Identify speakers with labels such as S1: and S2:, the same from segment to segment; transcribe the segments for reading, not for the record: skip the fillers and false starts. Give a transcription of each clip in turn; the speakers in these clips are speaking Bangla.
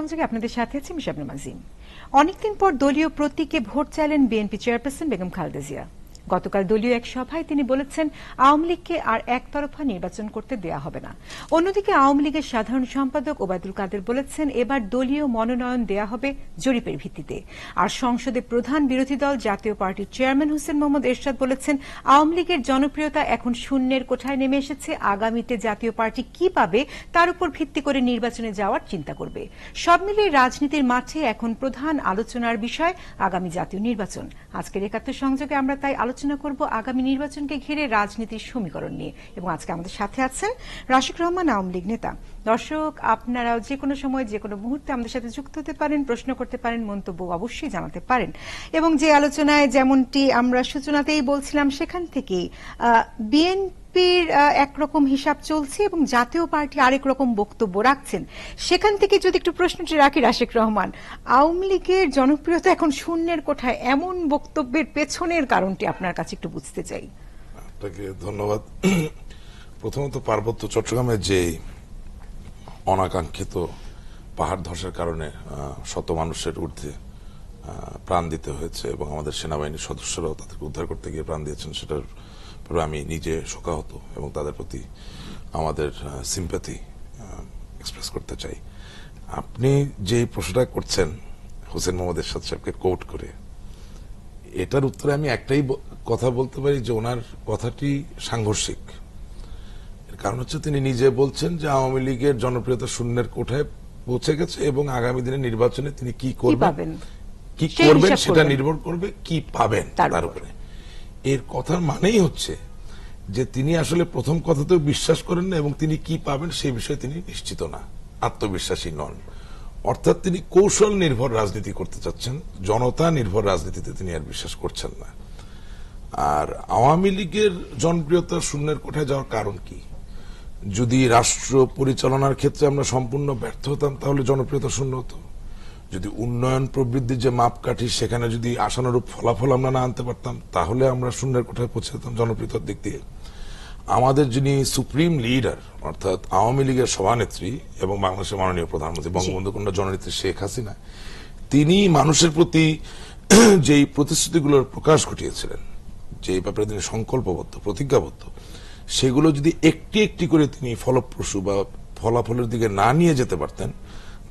S1: সংযোগে আপনাদের সাথে আছি আমি শাবনূর আজিম। অনেকদিন পর দলীয় প্রতীকে ভোট চাইলেন বিএনপি চেয়ারপারসন বেগম খালেদা জিয়া। গতকাল দলীয় এক সভায় তিনি বলেছেন আওয়ামী লীগকে আর একতরফা নির্বাচন করতে দেয়া হবে না। অন্যদিকে আওয়ামী লীগের সাধারণ সম্পাদক ওবায়দুল কাদের বলেছেন এবার দলীয় মনোনয়ন দেয়া হবে জরিপের ভিত্তিতে। আর সংসদে প্রধান বিরোধী দল জাতীয় পার্টির চেয়ারম্যান হোসেন মোহাম্মদ এরশাদ বলেছেন আওয়ামী লীগের জনপ্রিয়তা এখন শূন্যের কোঠায় নেমে এসেছে, আগামীতে জাতীয় পার্টি কি পাবে তার উপর ভিত্তি করে নির্বাচনে যাওয়ার চিন্তা করবে। সব মিলিয়ে রাজনীতির মাঠে এখন প্রধান আলোচনার বিষয় আগামী জাতীয় নির্বাচন। আজকের একাত্তর সংযোগে আমরা তাই আলোচনা করব আগামী নির্বাচনকে ঘিরে রাজনীতির সমীকরণ নিয়ে, এবং আজকে আমাদের সাথে আছেন রাশিক রহমান, আওয়ামী লীগ নেতা। দর্শক, আপনারাও যে কোনো সময় যে কোনো মুহূর্তে আমাদের সাথে যুক্ত হতে পারেন, প্রশ্ন করতে পারেন, মন্তব্য অবশ্যই জানাতে পারেন। এবং যে আলোচনায় যেমনটি আমরা সূচনাতেই বলছিলাম সেখান থেকেই বিএনপির একরকম হিসাব চলছে এবং জাতীয় পার্টি আরেক রকম বক্তব্য রাখছেন। সেখান থেকে যদি একটু প্রশ্নটি রাখি রাশিক রহমান, আওয়ামী লীগের জনপ্রিয়তা এখন শূন্যের কোঠায়, এমন বক্তব্যের পেছনের কারণটি আপনার কাছে একটু বুঝতে চাই।
S2: আপনাকে ধন্যবাদ। প্রথমত পার্বত্য চট্টগ্রামে যে অনাকাঙ্ক্ষিত পাহাড় ধসের কারণে শত মানুষের ঊর্ধ্বে প্রাণ দিতে হয়েছে এবং আমাদের সেনাবাহিনীর সদস্যরাও তাদেরকে উদ্ধার করতে গিয়ে প্রাণ দিয়েছেন, সেটার পরে আমি নিজে শোকাহত এবং তাদের প্রতি আমাদের সিম্প্যাথি এক্সপ্রেস করতে চাই। আপনি যে প্রশ্নটা করছেন হোসেন মোহাম্মদ এরশাদ সাহেবকে কোট করে, এটার উত্তরে আমি একটাই কথা বলতে পারি যে ওনার কথাটি সাংঘর্ষিক। এর কারণ হচ্ছে তিনি নিজে বলছেন যে আওয়ামী লীগের জনপ্রিয়তা শূন্যের কোঠায় পৌঁছে গেছে এবং আগামী দিনে নির্বাচনে তিনি কি করবেন সেটা নির্ভর করবে কি পাবেন তার উপরে। এর কথার মানেই হচ্ছে যে তিনি আসলে প্রথম কথাতেও বিশ্বাস করেন না এবং তিনি কি পাবেন সেই বিষয়ে তিনি নিশ্চিত না, আত্মবিশ্বাসী নন। অর্থাৎ তিনি কৌশল নির্ভর রাজনীতি করতে চাচ্ছেন, জনতা নির্ভর রাজনীতিতে তিনি আর বিশ্বাস করছেন না। আর আওয়ামী লীগের জনপ্রিয়তা শূন্যের কোঠায় যাওয়ার কারণ কি? যদি রাষ্ট্র পরিচালনার ক্ষেত্রে আমরা সম্পূর্ণ ব্যর্থ হতাম তাহলে জনপ্রিয়তা শূন্য হতো। যদি উন্নয়ন প্রবৃদ্ধির যে মাপকাঠি সেখানে যদি আশানুরূপ ফলাফল আমরা না আনতে পারতাম তাহলে আমরা শূন্যের কোঠায় পৌঁছে যেতাম জনপ্রিয়তার দিক দিয়ে। আমাদের যিনি সুপ্রিম লিডার অর্থাৎ আওয়ামী লীগের সভানেত্রী এবং বাংলাদেশের মাননীয় প্রধানমন্ত্রী বঙ্গবন্ধু কন্যা জননেত্রী শেখ হাসিনা, তিনি মানুষের প্রতি যেই প্রতিশ্রুতিগুলোর প্রকাশ ঘটিয়েছিলেন, যে ব্যাপারে তিনি সংকল্পবদ্ধ প্রতিজ্ঞাবদ্ধ, সেগুলো যদি একটি একটি করে তিনি ফলপ্রসূ বা ফলাফলের দিকে না নিয়ে যেতে পারতেন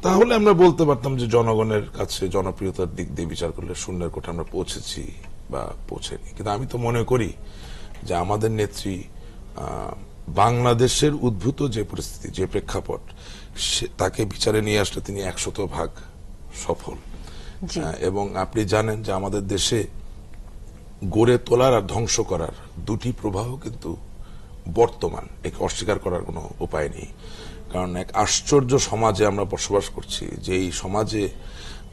S2: তাহলে আমরা বলতে পারতাম যে জনগণের কাছে জনপ্রিয়তার দিক দিয়ে বিচার করলে শূন্যের কোঠা আমরা পৌঁছেছি বা পৌঁছেনি। কিন্তু আমি তো মনে করি যে আমাদের নেত্রী বাংলাদেশের উদ্ভূত যে পরিস্থিতি, যে প্রেক্ষাপট, তাকে বিচারে নিয়ে আসলে তিনি 100% সফল। এবং আপনি জানেন যে আমাদের দেশে গড়ে তোলার আর ধ্বংস করার দুটি প্রবাহ কিন্তু বর্তমান, একে অস্বীকার করার কোনো উপায় নেই। কারণ এক আশ্চর্য সমাজে আমরা বসবাস করছি, যে এই সমাজে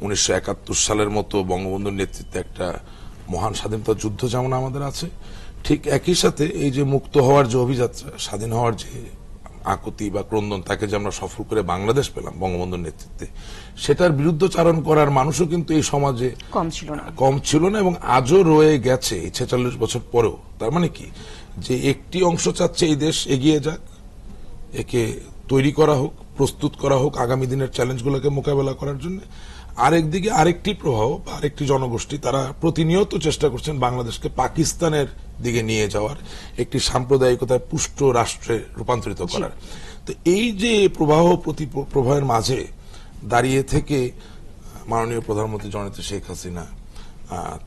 S2: 1971 সালের মতো বঙ্গবন্ধুর নেতৃত্বে একটা মহান স্বাধীনতা যুদ্ধ যেমন আমাদের আছে, ঠিক একই সাথে এই যে মুক্ত হওয়ার যে অভিযাত্রা, স্বাধীন হওয়ার যে আকুতি বা ক্রন্দন, তাকে যে আমরা সফল করে বাংলাদেশ পেলাম বঙ্গবন্ধুর নেতৃত্বে, সেটার বিরুদ্ধচারণ করার মানুষও কিন্তু এই সমাজে কম ছিল না এবং আজও রয়ে গেছে এই 46 বছর পরেও। তার মানে কি, যে একটি অংশ চাচ্ছে এই দেশ এগিয়ে যাক, একে তৈরি করা হোক, প্রস্তুত করা হোক আগামী দিনের চ্যালেঞ্জগুলোকে মোকাবেলা করার জন্য। আরেকদিকে আরেকটি প্রভাব, আরেকটি জনগোষ্ঠী, তারা প্রতিনিয়ত চেষ্টা করছেন বাংলাদেশকে পাকিস্তানের দিকে নিয়ে যাওয়ার, একটি সাম্প্রদায়িকতায় পুষ্ট রাষ্ট্রে রূপান্তরিত করার। তো এই যে প্রবাহ প্রবাহের মাঝে দাঁড়িয়ে থেকে মাননীয় প্রধানমন্ত্রী জননেত্রী শেখ হাসিনা,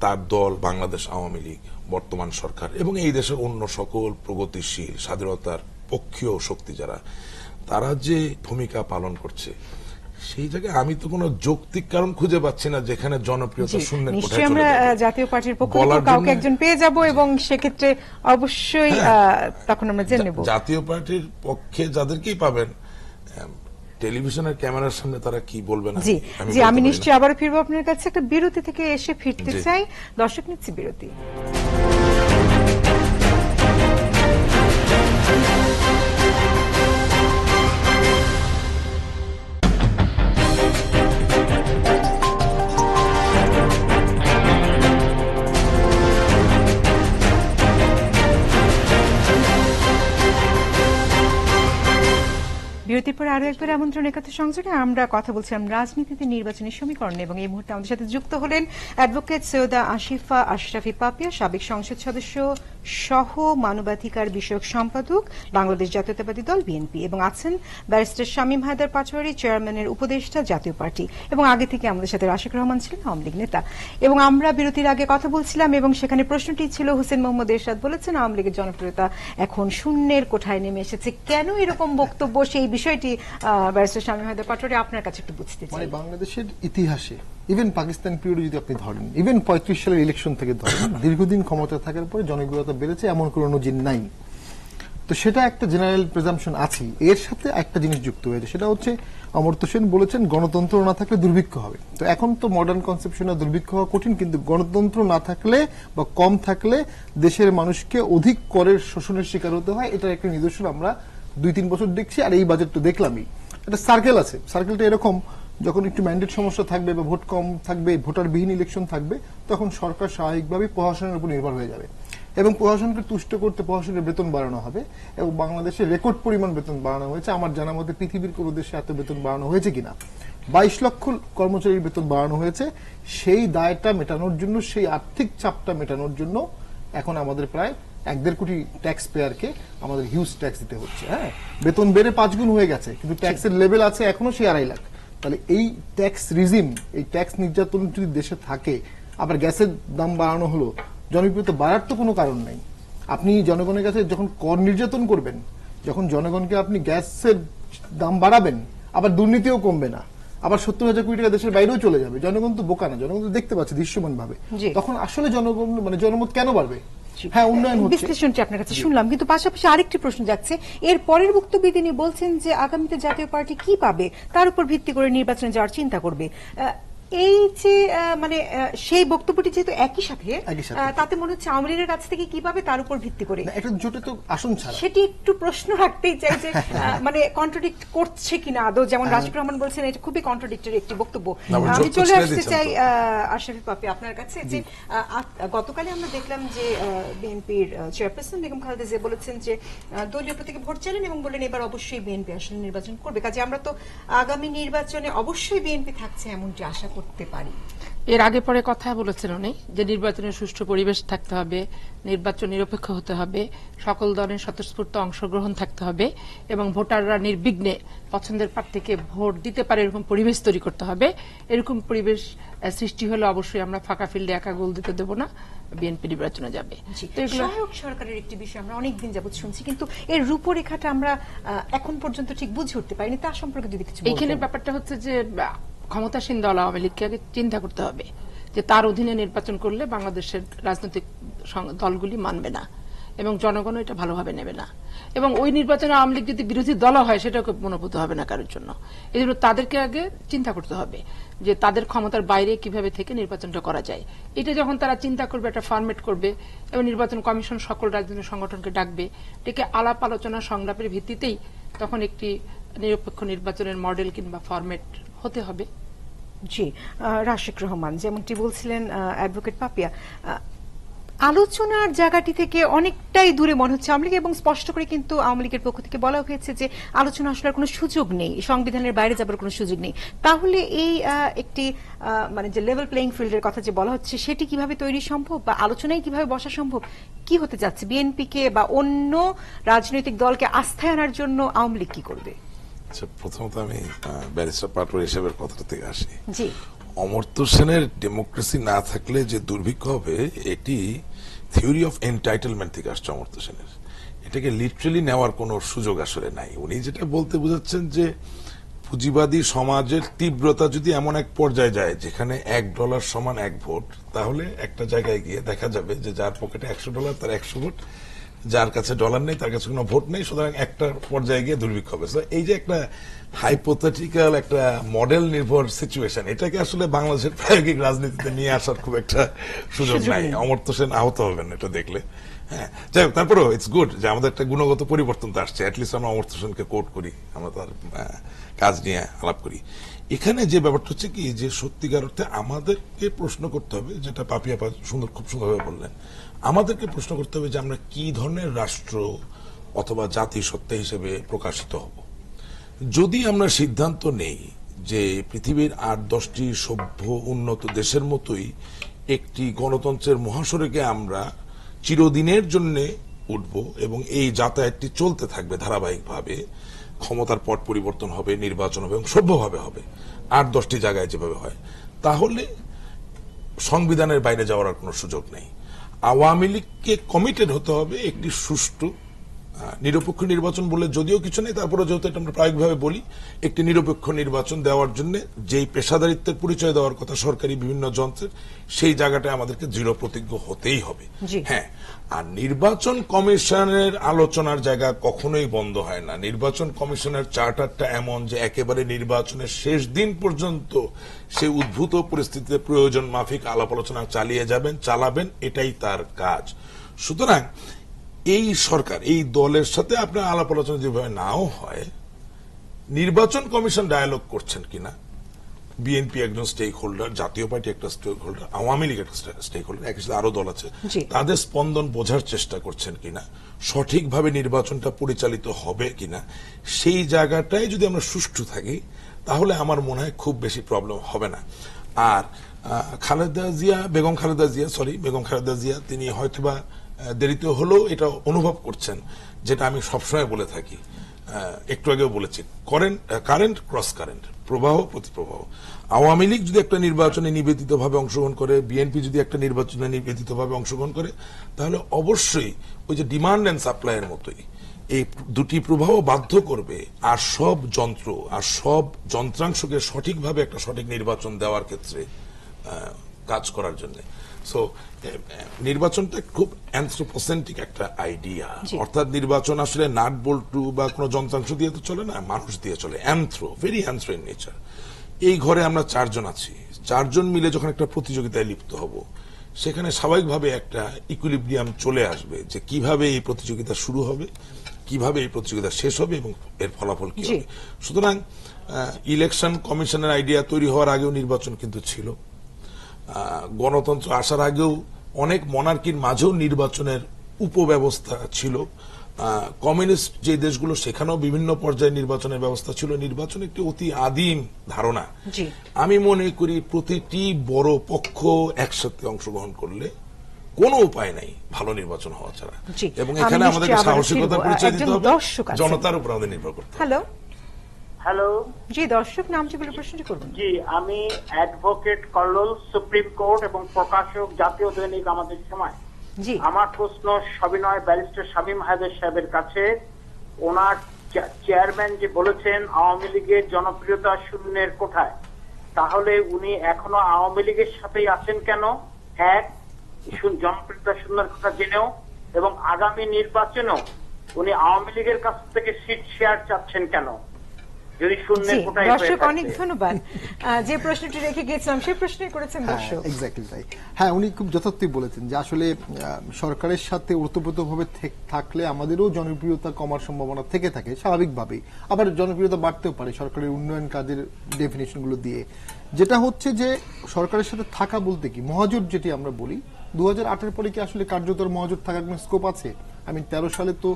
S2: তার দল বাংলাদেশ আওয়ামী লীগ, বর্তমান সরকার এবং এই দেশের অন্য সকল প্রগতিশীল স্বাধীনতার পক্ষীয় শক্তি যারা, তারা যে ভূমিকা পালন করছে, সেই জায়গায় আমি তো কোনো যৌক্তিক কারণ খুঁজে পাচ্ছি না যেখানে জনপ্রিয়তা শূন্যের কোঠায় চলে যাবে।
S1: আমরা জাতীয় পার্টির পক্ষ থেকে কাউকে একজন পেয়ে যাব এবং সেক্ষেত্রে অবশ্যই তখন আমরা জেনে নেব।
S2: জাতীয় পার্টির পক্ষে যাদেরকেই পাবেন, টেলিভিশনের ক্যামেরার সামনে তারা কি বলবেন।
S1: জি, আমি নিশ্চয়ই আবার ফিরবো আপনার কাছে। একটা বিরতি থেকে এসে ফিরতে চাই। দর্শক, নিচ্ছি বিরতি। বিরতির পর আরো একবার আমন্ত্রণ একাত্তর সংযোগে আমরা কথা বলছিলাম রাজনীতিতে নির্বাচনী সমীকরণ এবং এই মুহূর্তে আমাদের সাথে যুক্ত হলেন অ্যাডভোকেট সৈয়দা আসিফা আশরাফি পাপিয়া, সাবেক সংসদ সদস্য সহ মানবাধিকার বিষয়ক সম্পাদক, বাংলাদেশ জাতীয়তাবাদী দল বিএনপি, এবং আছেন ব্যারিস্টার শামীম হায়দার পাটোয়ারী, চেয়ারম্যানের উপদেষ্টা, জাতীয় পার্টি, এবং আগে থেকে আমাদের সাথে রাশেক রহমান ছিলেন, আওয়ামী লীগ নেতা। এবং আমরা বিরতির আগে কথা বলছিলাম এবং সেখানে প্রশ্নটি ছিল, হোসেন মোহাম্মদ এরশাদ বলেছেন আওয়ামী লীগের জনপ্রিয়তা এখন শূন্যের কোঠায় নেমে এসেছে, কেন এরকম বক্তব্য, সেই বিষয়টি ব্যারিস্টার শামীম হায়দার পাটোয়ারী আপনার কাছে একটু বুঝতে চাই।
S3: মানে বাংলাদেশের ইতিহাসে ইভেন পাকিস্তান পিরিয়ডে যদি আপনি ধরেন, ইভেন 35 সালের ইলেকশন থেকে ধরেন, দীর্ঘদিন ক্ষমতা থাকার পরে জনপ্রিয়তা বেড়েছে এমন কোনো নজির নাই। তো সেটা একটা জেনারেল প্রেজাম্পশন আছে। এর সাথে একটা জিনিস যুক্ত হয়েছে, সেটা হচ্ছে অমর্ত্য সেন বলেছেন গণতন্ত্র না থাকলে দুর্ভিক্ষ হবে। তো এখন তো মডার্ন কনসেপশনে দুর্ভিক্ষ হওয়া কঠিন, কিন্তু গণতন্ত্র না থাকলে বা কম থাকলে দেশের মানুষকে অধিক করের শোষণের শিকার হতে হয়। এটার একটা নিদর্শন আমরা 2-3 বছর দেখছি, আর এই বাজেট তো দেখলামই। একটা সার্কেল আছে, সার্কেলটা এরকম, যখন একটু ম্যান্ডেট সমস্যা থাকবে বা ভোট কম থাকবে, ভোটারবিহীন ইলেকশন থাকবে, তখন সরকার স্বাভাবিকভাবে প্রশাসনের উপর নির্ভর হয়ে যাবে এবং প্রশাসনকে তুষ্ট করতে প্রশাসনের বেতন বাড়ানো হবে। এবং বাংলাদেশে রেকর্ড পরিমাণ বেতন বাড়ানো হয়েছে, আমার জানা মতে পৃথিবীর কোনো দেশে এত বেতন বাড়ানো হয়েছে কিনা। 22 লক্ষ কর্মচারীর বেতন বাড়ানো হয়েছে। সেই দায়টা মেটানোর জন্য, সেই আর্থিক চাপটা মেটানোর জন্য এখন আমাদের প্রায় 1.5 কোটি ট্যাক্স পেয়ারকে আমাদের হিউজ ট্যাক্স দিতে হচ্ছে। হ্যাঁ, বেতন বেড়ে 5 গুণ হয়ে গেছে, কিন্তু ট্যাক্সের লেভেল আছে এখনো সেই 2.5 লাখ। তাহলে এই ট্যাক্স রিজিম, এই ট্যাক্স নির্যাতন যদি দেশে থাকে, আবার গ্যাসের দাম বাড়ানো হলো, জনপ্রিয়তা বাড়ার তো কোনো কারণ নাই। আপনি জনগণের কাছে যখন কর নির্যাতন করবেন, যখন জনগণকে আপনি গ্যাসের দাম বাড়াবেন, আবার দুর্নীতিও কমবে না, আবার 70,000 কোটি টাকা দেশের বাইরেও চলে যাবে। জনগণ তো বোকা না, জনগণ তো দেখতে পাচ্ছে দৃশ্যমান ভাবে। তখন আসলে জনগণ মানে জনমত কেন বাড়বে? হ্যাঁ, উন্নয়ন হচ্ছে।
S1: বিশ্লেষণটি আপনার কাছে শুনলাম, কিন্তু পাশাপাশি আরেকটি প্রশ্ন যাচ্ছে, এর পরের বক্তব্যে তিনি বলছেন যে আগামীতে জাতীয় পার্টি কি পাবে তার উপর ভিত্তি করে নির্বাচনে যাওয়ার চিন্তা করবে। এই যে মানে সেই বক্তব্যটি যেহেতু একই সাথে, তাতে মনে হচ্ছে আওয়ামী লীগের কাছ থেকে কি পাবে তার উপর ভিত্তি করে
S3: একটা জোটে তো আসন ছাড়া,
S1: সেটি একটু প্রশ্ন রাখতেই চাই যে মানে কন্ট্রাডিক্ট করছে কিনা আদৌ। যেমন রাশেক রহমান বলছেন এটা খুবই কন্ট্রাডিক্টরি একটি বক্তব্য। আমি চলে আসতে চাই আশরাফি পাপি আপনার কাছে, যে গতকালে আমরা দেখলাম যে বিএনপির চেয়ারপারসন বেগম খালেদা জিয়া বলেছেন যে দলীয় প্রতীকে ভোট চাইলেন এবং বললেন এবার অবশ্যই বিএনপি আসলে নির্বাচন করবে। কাজে আমরা তো আগামী নির্বাচনে অবশ্যই বিএনপি থাকছে এমনটি আশা করতে পারি।
S4: এর আগে পরে কথা বলেছেন উনি যে নির্বাচনের সুষ্ঠু পরিবেশ থাকতে হবে, নির্বাচন নিরপেক্ষ হতে হবে, সকল দলের স্বতঃস্ফূর্ত অংশগ্রহণ থাকতে হবে এবং ভোটাররা নির্বিঘ্নে পছন্দের প্রার্থীকে ভোট দিতে পারে এরকম পরিবেশ তৈরি করতে হবে। এরকম পরিবেশ সৃষ্টি হলে অবশ্যই আমরা ফাঁকা ফিল্ডে একা গোল দিতে দেব না, বিএনপি নির্বাচনে যাবে।
S1: সহায়ক সরকারের একটি বিষয় আমরা অনেকদিন যাবত শুনছি, কিন্তু এর রূপরেখাটা আমরা এখন পর্যন্ত ঠিক বুঝে উঠতে পারিনি, তার সম্পর্কে যদি কিছু বলতেন।
S4: এইখানে ব্যাপারটা হচ্ছে যে ক্ষমতাসীন দল আওয়ামী লীগকে আগে চিন্তা করতে হবে যে তার অধীনে নির্বাচন করলে বাংলাদেশের রাজনৈতিক দলগুলি মানবে না এবং জনগণও এটা ভালোভাবে নেবে না, এবং ওই নির্বাচনে আওয়ামী লীগ যদি বিরোধী দল হয় সেটাকে মনোভূত হবে না কারোর জন্য। এই জন্য তাদেরকে আগে চিন্তা করতে হবে যে তাদের ক্ষমতার বাইরে কিভাবে থেকে নির্বাচনটা করা যায়। এটা যখন তারা চিন্তা করবে, একটা ফরম্যাট করবে এবং নির্বাচন কমিশন সকল রাজনৈতিক সংগঠনকে ডাকবে, ডেকে আলাপ আলোচনা সংলাপের ভিত্তিতেই তখন একটি নিরপেক্ষ নির্বাচনের মডেল কিংবা ফরম্যাট হতে হবে।
S1: জি, রাশেক রহমান যেমনটি বলছিলেন অ্যাডভোকেট পাপিয়া, আলোচনার জায়গাটি থেকে অনেকটাই দূরে মনে হচ্ছে আওয়ামী লীগ, এবং স্পষ্ট করে কিন্তু আওয়ামী লীগের পক্ষ থেকে বলা হয়েছে যে আলোচনা আসলে কোনো সুযোগ নেই, সংবিধানের বাইরে যাবার কোনো সুযোগ নেই। তাহলে এই একটি মানে যে লেভেল প্লেইং ফিল্ডের কথা যে বলা হচ্ছে, সেটি কিভাবে তৈরি সম্ভব বা আলোচনায় কিভাবে বসা সম্ভব? কি হতে যাচ্ছে? বিএনপিকে বা অন্য রাজনৈতিক দলকে আস্থায় আনার জন্য আওয়ামী লীগ কি করবে?
S2: আচ্ছা, প্রথমত আমি ব্যারিস্টার পাটোয়ারী হিসেবে কথাটা থেকে আসি।
S1: জি,
S2: অমর্ত্য সেনের ডেমোক্রেসি না থাকলে যে দুর্ভিক্ষ হবে, এটি থিওরি অফ এনটাইটেলমেন্ট থেকে আসছে অমর্ত্য সেনের। এটাকে লিটারালি নেওয়ার কোনো সুযোগ আসলে নাই। উনি যেটা বলতে বোঝাচ্ছেন যে পুঁজিবাদী সমাজের তীব্রতা যদি এমন এক পর্যায়ে যায় যেখানে $1 সমান 1 ভোট, তাহলে একটা জায়গায় গিয়ে দেখা যাবে যে যার পকেটে $100 তার 100 ভোট, যার কাছে ডলার নেই তার কাছে কোনো ভোট নেই, সুতরাং একটা পর্যায়ে গিয়ে দুর্ভিক্ষ হবে। এই যে একটা হাইপোথেটিক্যাল একটা মডেল নির্ভর সিচুয়েশন, এটাকে আসলে বাংলাদেশের প্রায়োগিক রাজনীতিতে নিয়ে আসার খুব একটা সুযোগ নাই। অমর্ত্য সেন আহত হবেন এটা দেখলে। হ্যাঁ, যাই হোক, তারপরেও ইটস গুড যে আমাদের একটা গুণগত পরিবর্তন তো আসছে। অ্যাটলিস্ট আমরা অমর্ত্য সেনকে কোট করি, আমরা তার কাজ নিয়ে আলাপ করি। এখানে যে ব্যাপারটা হচ্ছে কি, যে সত্যিকার অর্থে আমাদেরকে প্রশ্ন করতে হবে, যেটা পাপিয়া খুব সুন্দরভাবে বললেন, আমাদেরকে প্রশ্ন করতে হবে যে আমরা কি ধরনের রাষ্ট্র অথবা জাতিসত্তা হিসেবে প্রকাশিত হব। যদি আমরা সিদ্ধান্ত নেই যে পৃথিবীর 8-10টি সভ্য উন্নত দেশের মতোই একটি গণতন্ত্রের মহাসড়কে আমরা চিরদিনের জন্য উঠব এবং এই যাতায়াতটি চলতে থাকবে ধারাবাহিকভাবে, ক্ষমতার পট পরিবর্তন হবে, নির্বাচন হবে এবং সভ্যভাবে হবে 8-10টি জায়গায় যেভাবে হয়, তাহলে সংবিধানের বাইরে যাওয়ার আর কোনো সুযোগ নেই। আওয়ামী লীগকে কমিটেড হতে হবে একটি সুষ্ঠু নিরপেক্ষ নির্বাচন বলে যদিও কিছু নেই, তারপরে যেহেতু এটা আমরা প্রায়োগিকভাবে বলি, একটি নিরপেক্ষ নির্বাচন দেওয়ার জন্য যেই পেশাদারিত্বের পরিচয় দেওয়ার কথা সরকারি বিভিন্ন যন্ত্রের, সেই জায়গাটায় আমাদেরকে দৃঢ় প্রতিজ্ঞ হতেই হবে। হ্যাঁ, আর নির্বাচন কমিশনের আলোচনার জায়গা কখনোই বন্ধ হয় না। নির্বাচন কমিশনের চার্টারটা এমন যে একেবারে নির্বাচনের শেষ দিন পর্যন্ত সে উদ্ভূত পরিস্থিতিতে প্রয়োজন মাফিক আলাপ আলোচনা চালাবেন, এটাই তার কাজ। সুতরাং এই সরকার, এই দলের সাথে আপনার আলাপ আলোচনা যেভাবে নাও হয়, নির্বাচন কমিশন ডায়ালগ করছেন কিনা, বিএনপি একজন স্টেক হোল্ডার, জাতীয় পার্টি একটা স্টেক হোল্ডার, আওয়ামী লীগ একটা স্টেক হোল্ডার, একই সাথে আরো দল আছে, তাদের স্পন্দন বোঝার চেষ্টা করছেন কিনা, সঠিকভাবে নির্বাচনটা পরিচালিত হবে কিনা, সেই জায়গাটায় যদি আমরা সুষ্ঠু থাকি তাহলে আমার মনে হয় খুব বেশি প্রবলেম হবে না। আর বেগম খালেদা জিয়া তিনি হয়তোবা দেরিতে হলেও এটা অনুভব করছেন, যেটা আমি সবসময় বলে থাকি, একটু আগেও বলেছি, কারেন্ট ক্রস কারেন্ট, প্রবাহ প্রতিপ্রবাহ। আওয়ামী লীগ যদি একটা নির্বাচনে নিবেদিতভাবে অংশগ্রহণ করে, বিএনপি যদি একটা নির্বাচনে নিবেদিতভাবে অংশগ্রহণ করে, তাহলে অবশ্যই ওই যে ডিমান্ড এন্ড সাপ্লাইয়ের মতোই এই দুটি প্রবাহ বাধ্য করবে আর সব যন্ত্র আর সব যন্ত্রাংশকে সঠিকভাবে একটা সঠিক নির্বাচন দেওয়ার ক্ষেত্রে কাজ করার জন্য। সো নির্বাচনটা খুব অ্যানথ্রোপোসেন্ট্রিক একটা আইডিয়া, অর্থাৎ নির্বাচন আসলে নাট বল্টু বা কোনো যন্ত্রাংশ দিয়ে তো চলে না, মানুষ দিয়ে চলে, ভেরি অ্যান্থ্রো ইন নেচার। এই ঘরে আমরা 4 জন আছি, 4 জন মিলে যখন একটা প্রতিযোগিতায় লিপ্ত হব, সেখানে স্বাভাবিকভাবে একটা ইকুইলিব্রিয়াম চলে আসবে যে কিভাবে এই প্রতিযোগিতা শুরু হবে, কিভাবে এই প্রতিযোগিতা শেষ হবে এবং এর ফলাফল কি হবে। সুতরাং ইলেকশন কমিশনের আইডিয়া তৈরি হওয়ার আগেও নির্বাচন কিন্তু ছিল, গণতন্ত্র আসার আগেও অনেক মনার্কির মাঝেও নির্বাচনের উপব্যবস্থা ছিল, কমিউনিস্ট যে দেশগুলো সেখানেও বিভিন্ন পর্যায়ে নির্বাচনের ব্যবস্থা ছিল। নির্বাচন একটি অতি আদিম ধারণা। আমি মনে করি প্রতিটি বড় পক্ষ একসাথে অংশগ্রহণ করলে কোনো উপায় নাই ভালো নির্বাচন হওয়া ছাড়া, এবং এখানে আমাদের সাহসিকতার পরিচয় দিতে হবে, জনতার উপর আমাদের নির্ভর করতে হবে।
S5: হ্যালো,
S1: জি দর্শক, নামটি বলে প্রশ্নটি করবেন।
S5: জি, আমি অ্যাডভোকেট কল্লোল, সুপ্রিম কোর্ট এবং প্রকাশক, জাতীয় দৈনিক আমাদের সময়।
S1: জি,
S5: আমার প্রশ্ন সবিনয় ব্যারিস্টার শামীম হায়দার সাহেবের কাছে। ওনার চেয়ারম্যান যে বলেছেন আওয়ামী লীগের জনপ্রিয়তা শূন্যের কোঠায়, তাহলে উনি এখনো আওয়ামী লীগের সাথেই আছেন কেন? এক, জনপ্রিয়তা শূন্যের কথা জেনেও, এবং আগামী নির্বাচনেও উনি আওয়ামী লীগের কাছ থেকে সিট শেয়ার চাচ্ছেন কেন?
S1: দর্শক অনেক ধন্যবাদ। যে প্রশ্নটি রেখে গিয়েছিলাম সেই প্রশ্নই করেছেন দর্শক।
S3: এক্স্যাক্টলি তাই। হ্যাঁ, উনি খুব যথার্থই বলেছেন যে আসলে সরকারের সাথে ওতপ্রোতভাবে থাকলে আমাদেরও জনপ্রিয়তা কমার সম্ভাবনা থেকে থাকে স্বাভাবিকভাবেই, আবার জনপ্রিয়তা বাড়তেও পারে সরকারের উন্নয়ন কাজের ডেফিনেশনগুলো দিয়ে। যেটা হচ্ছে যে সরকারের সাথে থাকা বলতে কি, মহাজোট যেটি আমরা বলি, 2008-এর পরে কি আসলে কার্যকর মহাজোট থাকার কোনো স্কোপ আছে? 13 সালে তো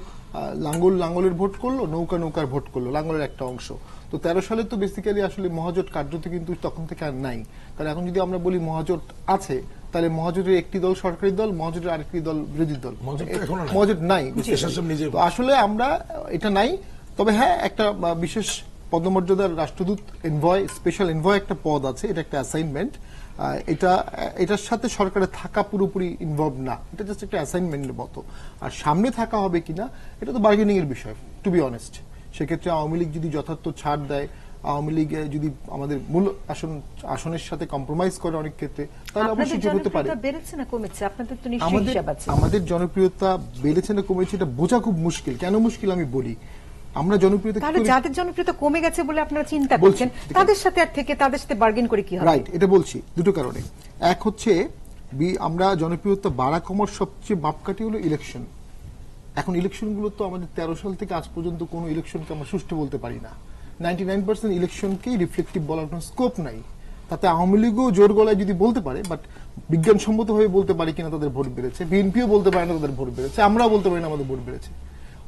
S3: লাঙ্গলের ভোট করলো, নৌকার ভোট করলো, লাঙ্গলের একটা অংশ। তো 13 সালে তো বেসিক্যালি আসলে মহাজোট কার্যত কিন্তু তখন থেকে আর নাই। কারণ এখন যদি আমরা বলি মহাজোট আছে, তাহলে মহাজোটের একটি দল সরকারি দল, মহাজোটের আরেকটি দল বিরোধী দল, মহাজোট নাই। আসলে আমরা এটা নাই। তবে হ্যাঁ, একটা বিশেষ পদমর্যাদার রাষ্ট্রদূত এনভয়, স্পেশাল এনভয় একটা পদ আছে, এটা একটা অ্যাসাইনমেন্ট। এটার সাথে সরকারে থাকা পুরোপুরি ইনভলভ না, এটা জাস্ট একটা অ্যাসাইনমেন্টের মতো। আর সামনে থাকা হবে কিনা এটা তো বার্গেনিং এর বিষয়, টু বি অনেস্ট। সেক্ষেত্রে আওয়ামী লীগ যদি যথার্থ ছাড় দেয়, আওয়ামী লীগ যদি আমাদের মূল আসনের সাথে কম্প্রোমাইজ করে অনেক ক্ষেত্রে, তাহলে অবশ্যই যোগ হতে পারে। আমাদের জনপ্রিয়তা বেড়েছে না কমেছে এটা বোঝা খুব মুশকিল। কেন মুশকিল আমি বলি। আমরা জনপ্রিয়তা,
S1: যাদের জনপ্রিয়তা কমে গেছে বলে আপনারা চিন্তা করছেন, তাদের সাথে আর থেকে তাদের সাথে বার্গেন করে কি হবে?
S3: রাইট, এটা বলছি দুটো কারণে। এক হচ্ছে আমরা জনপ্রিয়তা বাড়া কমার সবচেয়ে মাপকাঠি হলো ইলেকশন। এখন ইলেকশনগুলো তো আমাদের 13 সাল থেকে আজ পর্যন্ত কোনো ইলেকশনকে আমরা সুষ্ঠু বলতে পারি না। 99% ইলেকশনকেই রিফ্লেক্টিভ বলার কোনো স্কোপ নাই। তাতে আওয়ামী লীগও জোর গলায় যদি বলতে পারে, বাট বিজ্ঞানসম্মতভাবে বলতে পারে কিনা তাদের ভোট বেড়েছে, বিএনপিও বলতে পারে না তাদের ভোট বেড়েছে, আমরাও বলতে পারি না আমাদের ভোট বেড়েছে।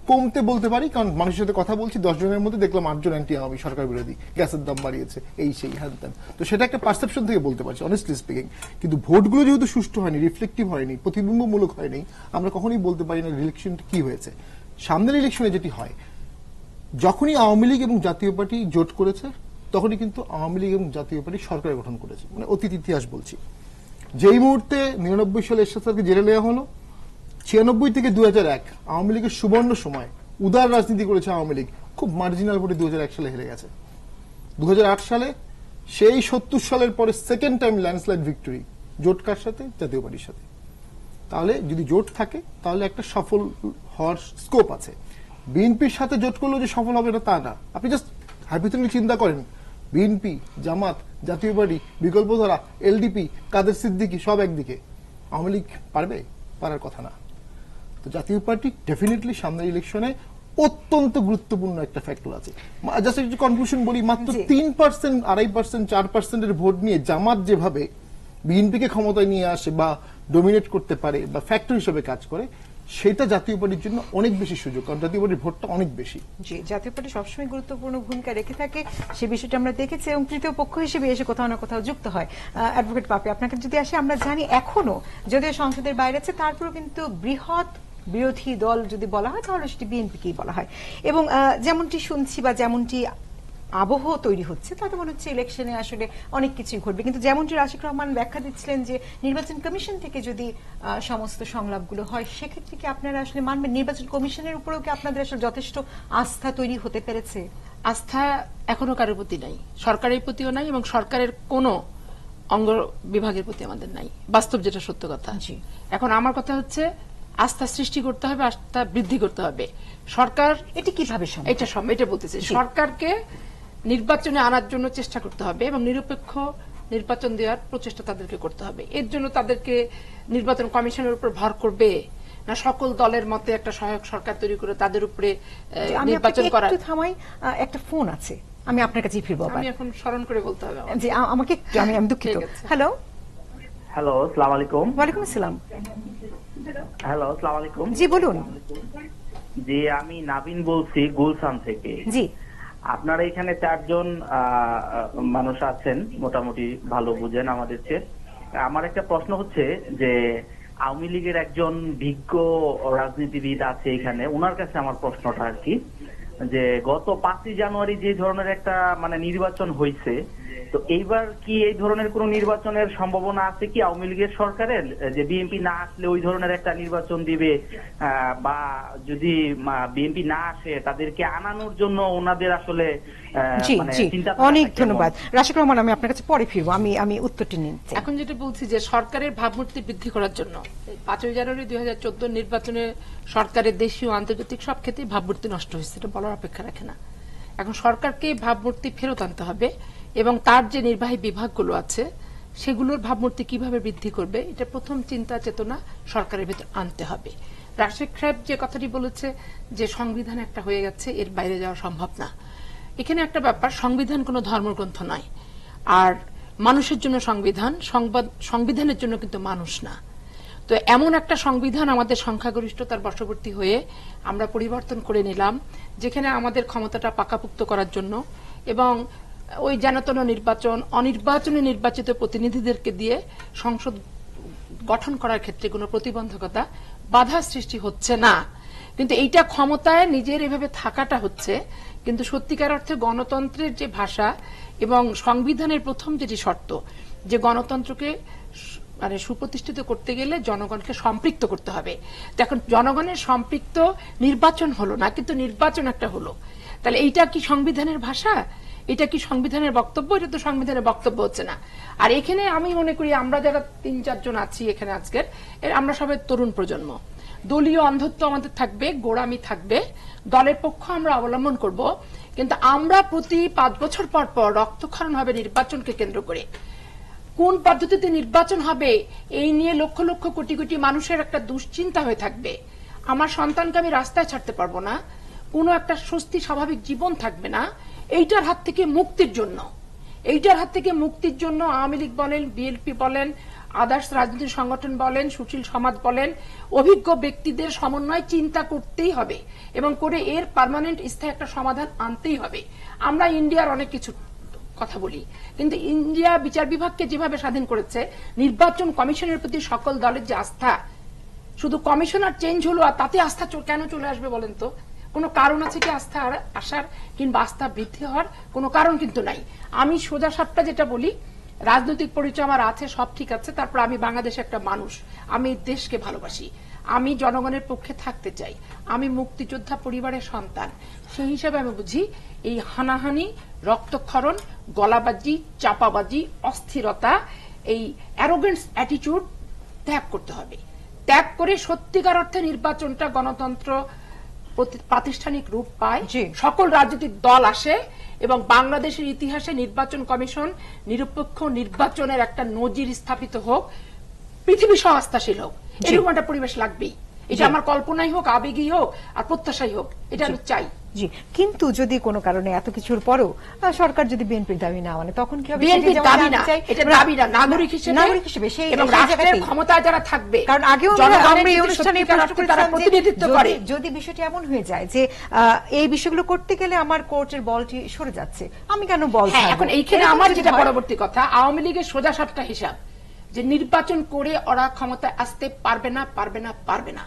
S3: কমতে বলতে পারি, কারণ মানুষের সাথে কথা বলছি, 10 জনের মধ্যে দেখলাম 8 জন অ্যান্টি আওয়ামী, সরকার বিরোধী, গ্যাসের দাম বাড়িয়েছে, এই সেই হ্যান ত্যান। তো সেটা একটা পারসেপশন থেকে বলতে পারছি অনেস্টলি স্পিকিং। কিন্তু ভোটগুলো যেহেতু সুষ্ঠু হয়নি, রিফ্লেক্টিভ হয়নি, প্রতিবিম্বমূলক হয়নি, আমরা কখনোই বলতে পারি না ইলেকশনটা কি হয়েছে। সামনের ইলেকশনে যেটি হয়, যখনই আওয়ামী লীগ এবং জাতীয় পার্টি জোট করেছে, তখনই কিন্তু আওয়ামী লীগ এবং জাতীয় পার্টি সরকার গঠন করেছে। মানে অতীত ইতিহাস বলছি। যেই মুহূর্তে 99 সালে এরশাদ স্যারকে জেলে নেওয়া হলো, 96 থেকে 2001 আওয়ামী লীগের সুবর্ণ সময়, উদার রাজনীতি করেছে আওয়ামী লীগ, খুব মার্জিনাল ভোটে 2001 সালে হেরে গেছে। 2008 সালে সেই 70 সালের পরে সেকেন্ড টাইম ল্যান্ডস্লাইড ভিক্টরি, জোট কার সাথে? জাতীয় পার্টির সাথে। তাহলে যদি জোট থাকে তাহলে একটা সফল হওয়ার স্কোপ আছে। বিএনপির সাথে জোট করলেও যে সফল হবে না তা না। আপনি জাস্ট হাইপোথেটিক্যালি চিন্তা করেন, বিএনপি, জামাত, জাতীয় পার্টি, বিকল্পধারা, এলডিপি, কাদের সিদ্দিকী সব একদিকে, আওয়ামী লীগ পারবে? পারার কথা না। তো জাতীয় পার্টি ডেফিনেটলি সামনের ইলেকশনে অত্যন্ত গুরুত্বপূর্ণ একটা ফ্যাক্টর আছে। জাস্ট একটু কনক্লুশন বলি, মাত্র 3%, 2.5%, 4%-এর ভোট নিয়ে জামাত যেভাবে বিএনপিকে ক্ষমতায় নিয়ে আসে বা ডোমিনেট করতে পারে বা ফ্যাক্টর হিসেবে কাজ করে, সেটা জাতীয় পার্টির জন্য অনেক বেশি সুযোগ, কারণ জাতীয় পার্টির ভোটটা অনেক বেশি।
S1: জি, জাতীয় পার্টি সবসময় গুরুত্বপূর্ণ ভূমিকা রেখে থাকে, সে বিষয়টা আমরা দেখেছি, এবং তৃতীয় পক্ষ হিসেবে এসে কোথাও না কোথাও যুক্ত হয়। অ্যাডভোকেট পাপি, আপনাকে যদি আসে, আমরা জানি এখনো যদিও সংসদের বাইরে আছে, তারপরেও কিন্তু বৃহৎ বিরোধী দল যদি বলা হয় তাহলে সেটি বিএনপিকেই বলা হয়। এবং যেমনটি শুনছি বা যেমনটি আবহ তৈরি হচ্ছে, তাতে মনে হচ্ছে ইলেকশনে আসলে অনেক কিছুই ঘটবে। কিন্তু যেমনটি রাশিক রহমান ব্যাখ্যা দিচ্ছিলেন যে নির্বাচন কমিশন থেকে যদি সমস্ত সংলাপগুলো হয়, সেক্ষেত্রে কি আপনারা আসলে মানবেন? নির্বাচন কমিশনের উপরেও কি আপনাদের আসলে যথেষ্ট আস্থা তৈরি হতে পেরেছে?
S4: আস্থা এখনো কারোর প্রতি নাই, সরকারের প্রতিও নাই, এবং সরকারের কোনো অঙ্গ বিভাগের প্রতি আমাদের নাই, বাস্তব যেটা সত্য কথা। এখন আমার কথা হচ্ছে আস্থা সৃষ্টি করতে হবে, আস্থা বৃদ্ধি করতে হবে। সরকার
S1: এটি কিভাবে সম্ভব?
S4: এটা বলতেছে, সরকারকে নির্বাচনে আনার জন্য চেষ্টা করতে হবে এবং নিরপেক্ষ নির্বাচন দেওয়ার প্রচেষ্টা তাদেরকে করতে হবে। এর জন্য তাদেরকে নির্বাচন কমিশনের উপর ভর করবে না সকল দলের মতে একটা সহায়ক সরকার তৈরি করে তাদের উপরে নির্বাচন করা?
S1: থামাই, একটা ফোন আছে, আমি আপনার কাছে ফিরবো।
S4: আমি এখন স্মরণ করে বলতে হবে
S1: জি, আমাকে আমি দুঃখিত। হ্যালো
S6: হ্যালো, আসসালামু আলাইকুম।
S1: ওয়ালাইকুম আসসালাম।
S6: হ্যালো, আসসালামু আলাইকুম।
S1: জি বলুন।
S6: জি, আমি নাবিন বলছি গুলশান থেকে।
S1: জি,
S6: আপনারা এখানে 4 জন মানুষ আছেন, মোটামুটি ভালো বুঝেন আমাদের চেয়ে। আমার একটা প্রশ্ন হচ্ছে যে আওয়ামী লীগের একজন বিজ্ঞ রাজনীতিবিদ আছে এখানে, ওনার কাছে আমার প্রশ্নটা আর কি, যে গত 5ই জানুয়ারি যে ধরনের একটা মানে নির্বাচন হয়েছে, তো এইবার কি এই ধরনের কোন নির্বাচনের সম্ভাবনা আছে কি আওয়ামী লীগের সরকারের, যে বিএনপি না আসলে ওই ধরনের একটা নির্বাচন দিবে, বা যদি বিএনপি না আসে তাদেরকে আনানোর জন্য ওনাদের আসলে চিন্তা?
S1: অনেক ধন্যবাদ রাশিক রহমান, আমি আপনার কাছে পরে ফিরবো, আমি উত্তরটি নিচ্ছি।
S4: এখন যেটা বলছি যে সরকারের ভাবমূর্তি বৃদ্ধি করার জন্য 5ই জানুয়ারি 2014 নির্বাচনে সরকারের দেশীয় আন্তর্জাতিক সব ক্ষেত্রে ভাবমূর্তি নষ্ট হয়েছে, এটা বলার অপেক্ষা রাখে না। এখন সরকারকে ভাবমূর্তি ফেরত আনতে হবে এবং তার যে নির্বাহী বিভাগগুলো আছে সেগুলোর ভাবমূর্তি কিভাবে বৃদ্ধি করবে, এটা প্রথম চিন্তা চেতনা সরকারের ভেতর আনতে হবে। রাশিক সাহেব যে কথাটি বলেছে যে সংবিধান একটা হয়ে গেছে, এর বাইরে যাওয়া সম্ভব না। এখানে একটা ব্যাপার, সংবিধান কোনো ধর্মগ্রন্থ নয়, আর মানুষের জন্য সংবিধান, সংবিধানের জন্য কিন্তু মানুষ না। তো এমন একটা সংবিধান আমাদের সংখ্যাগরিষ্ঠতার বশবর্তী হয়ে আমরা পরিবর্তন করে নিলাম, যেখানে আমাদের ক্ষমতাটা পাকাপুক্ত করার জন্য এবং ওই জানাতন নির্বাচন, অনির্বাচনে নির্বাচিত প্রতিনিধিদেরকে দিয়ে সংসদ গঠন করার ক্ষেত্রে কোনো প্রতিবন্ধকতা, বাধা সৃষ্টি হচ্ছে না। কিন্তু এইটা ক্ষমতায় নিজের এভাবে থাকাটা হচ্ছে, কিন্তু সত্যিকার অর্থে গণতন্ত্রের যে ভাষা এবং সংবিধানের প্রথম যেটি শর্ত, যে গণতন্ত্রকে মানে সুপ্রতিষ্ঠিত করতে গেলে জনগণকে সম্পৃক্ত করতে হবে। এখন জনগণের সম্পৃক্ত নির্বাচন হলো না, কিন্তু নির্বাচন একটা হলো। তাহলে এইটা কি সংবিধানের ভাষা? এটা কি সংবিধানের বক্তব্য? এটা তো সংবিধানের বক্তব্য হচ্ছে না। আর এখানে আমি মনে করি আমরা যারা 3-4 জন আছি এখানে আজকের, আমরা সবাই তরুণ প্রজন্ম। দলীয় অন্ধত্ব আমাদের থাকবে, গোড়ামি থাকবে, দলের পক্ষ আমরা অবলম্বন করব, কিন্তু আমরা প্রতি 5 বছর পর পর রক্তক্ষরণ হবে নির্বাচনকে কেন্দ্র করে। কোন পদ্ধতিতে নির্বাচন হবে এই নিয়ে লক্ষ লক্ষ কোটি কোটি মানুষের একটা দুশ্চিন্তা হয়ে থাকবে। আমার সন্তানকে আমি রাস্তায় ছাড়তে পারবো না, কোনো একটা স্বস্তি স্বাভাবিক জীবন থাকবে না। এইটার হাত থেকে মুক্তির জন্য এইটার হাত থেকে মুক্তির জন্য আওয়ামী লীগ বলেন, বিএনপি বলেন, আদার্স রাজনৈতিক সংগঠন বলেন, সুশীল সমাজ বলেন, অভিজ্ঞ ব্যক্তিদের সমন্বয় চিন্তা করতেই হবে এবং করে এর পার্মানেন্ট স্থায়ী একটা সমাধান আনতেই হবে। আমরা ইন্ডিয়ার অনেক কিছু কথা বলি, কিন্তু ইন্ডিয়া বিচার বিভাগকে যেভাবে স্বাধীন করেছে, নির্বাচন কমিশনের প্রতি সকল দলের যে আস্থা, শুধু কমিশনার চেঞ্জ হলো আর তাতে আস্থা কেন চলে আসবে বলেন তো? কোনো কারণ আছে কি আস্থা আসার কিংবা আস্থা বৃদ্ধি হওয়ার? কোনো কারণ কিন্তু নাই। আমি সোজা সাপটা যেটা বলি, রাজনৈতিক পরিচয় আমার আছে, সব ঠিক আছে, তারপর আমি বাংলাদেশের একটা মানুষ, আমি দেশকে ভালোবাসি, আমি জনগণের পক্ষে থাকতে চাই, আমি মুক্তিযোদ্ধা পরিবারের সন্তান। সেই হিসাবে আমি বুঝি এই হানাহানি, রক্তক্ষরণ, গলাবাজি, চাপাবাজি, অস্থিরতা, এই অ্যারোগেন্স অ্যাটিটিউড ত্যাগ করতে হবে। ত্যাগ করে সত্যিকার অর্থে নির্বাচনটা গণতন্ত্র প্রাতিষ্ঠানিক রূপ পায়, সকল রাজনৈতিক দল আসে এবং বাংলাদেশের ইতিহাসে নির্বাচন কমিশন নিরপেক্ষ নির্বাচনের একটা নজির স্থাপিত হোক, পৃথিবী সহাস্তাশীল হোক, এরকম একটা পরিবেশ লাগবেই। এটা আমার কল্পনাই হোক, আবেগই হোক, আর প্রত্যাশাই হোক, এটা আমি চাই।
S1: জি, কিন্তু যদি কোনো কারণে এত কিছুর পরও সরকার যদি বিএনপির দাবি না মানে, তখন কি হবে?
S4: বিএনপির দাবি না, এটা দাবি না, নাগরিক হিসেবে সেই এবং রাষ্ট্রের ক্ষমতায় যারা থাকবে,
S1: কারণ আগেও আমরা এই অনুষ্ঠানে
S4: প্রতিনিধিত্ব করে।
S1: যদি বিষয়টি এমন হয়ে যায় যে এই বিষয়গুলো করতে গেলে আমার কোর্টের বলটি সরে যাচ্ছে, আমি কেন বল?
S4: এখন এইখানে আমার যেটা পরবর্তী কথা, আওয়ামী লীগের সোজা সাপটা হিসাব যে নির্বাচন করে ওরা ক্ষমতায় আসতে পারবে না, পারবে না, পারবে না।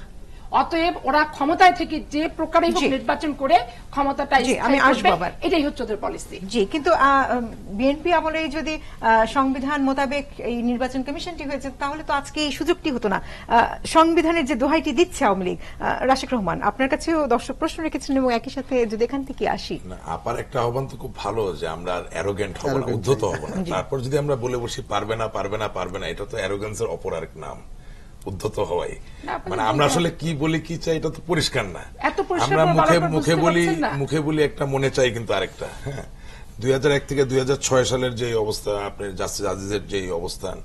S4: অতএব ওরা ক্ষমতায় থেকে যে প্রকারেই হোক নির্বাচন করে ক্ষমতাটা
S1: আমি আসবো আবার,
S4: এটাই হচ্ছে ওদের পলিসি।
S1: জি, কিন্তু বিএনপি আমলে যদি সংবিধান মোতাবেক এই নির্বাচন কমিশনটি হয়েছে, তাহলে তো আজকে এই সুযোগটি হতো না। সংবিধানের যে দোহাইটি দিচ্ছে আওয়ামী লীগ, রাশেক রহমান, আপনার কাছেও দর্শক প্রশ্ন রেখেছেন এবং একই সাথে যদি এখান থেকে আসি,
S2: আপার একটা আহ্বান তো খুব ভালো যে আমরা অ্যারোগেন্ট হব না, উদ্ধত হব না। তারপর যদি আমরা বলে বসি পারবে না, পারবে না, পারবে না, এটা তো অ্যারোগেন্সের অপর আরেক নাম, উদ্ধত হওয়াই। মানে আমরা আসলে কি বলি, কি চাই, এটা তো পরিষ্কার না। আমরা মুখে বলি একটা, মনে চাই কিন্তু আরেকটা। হ্যাঁ, 2001 থেকে 2006 সালের যে অবস্থা, আপনি জাস্টিস আজিজের যে অবস্থান,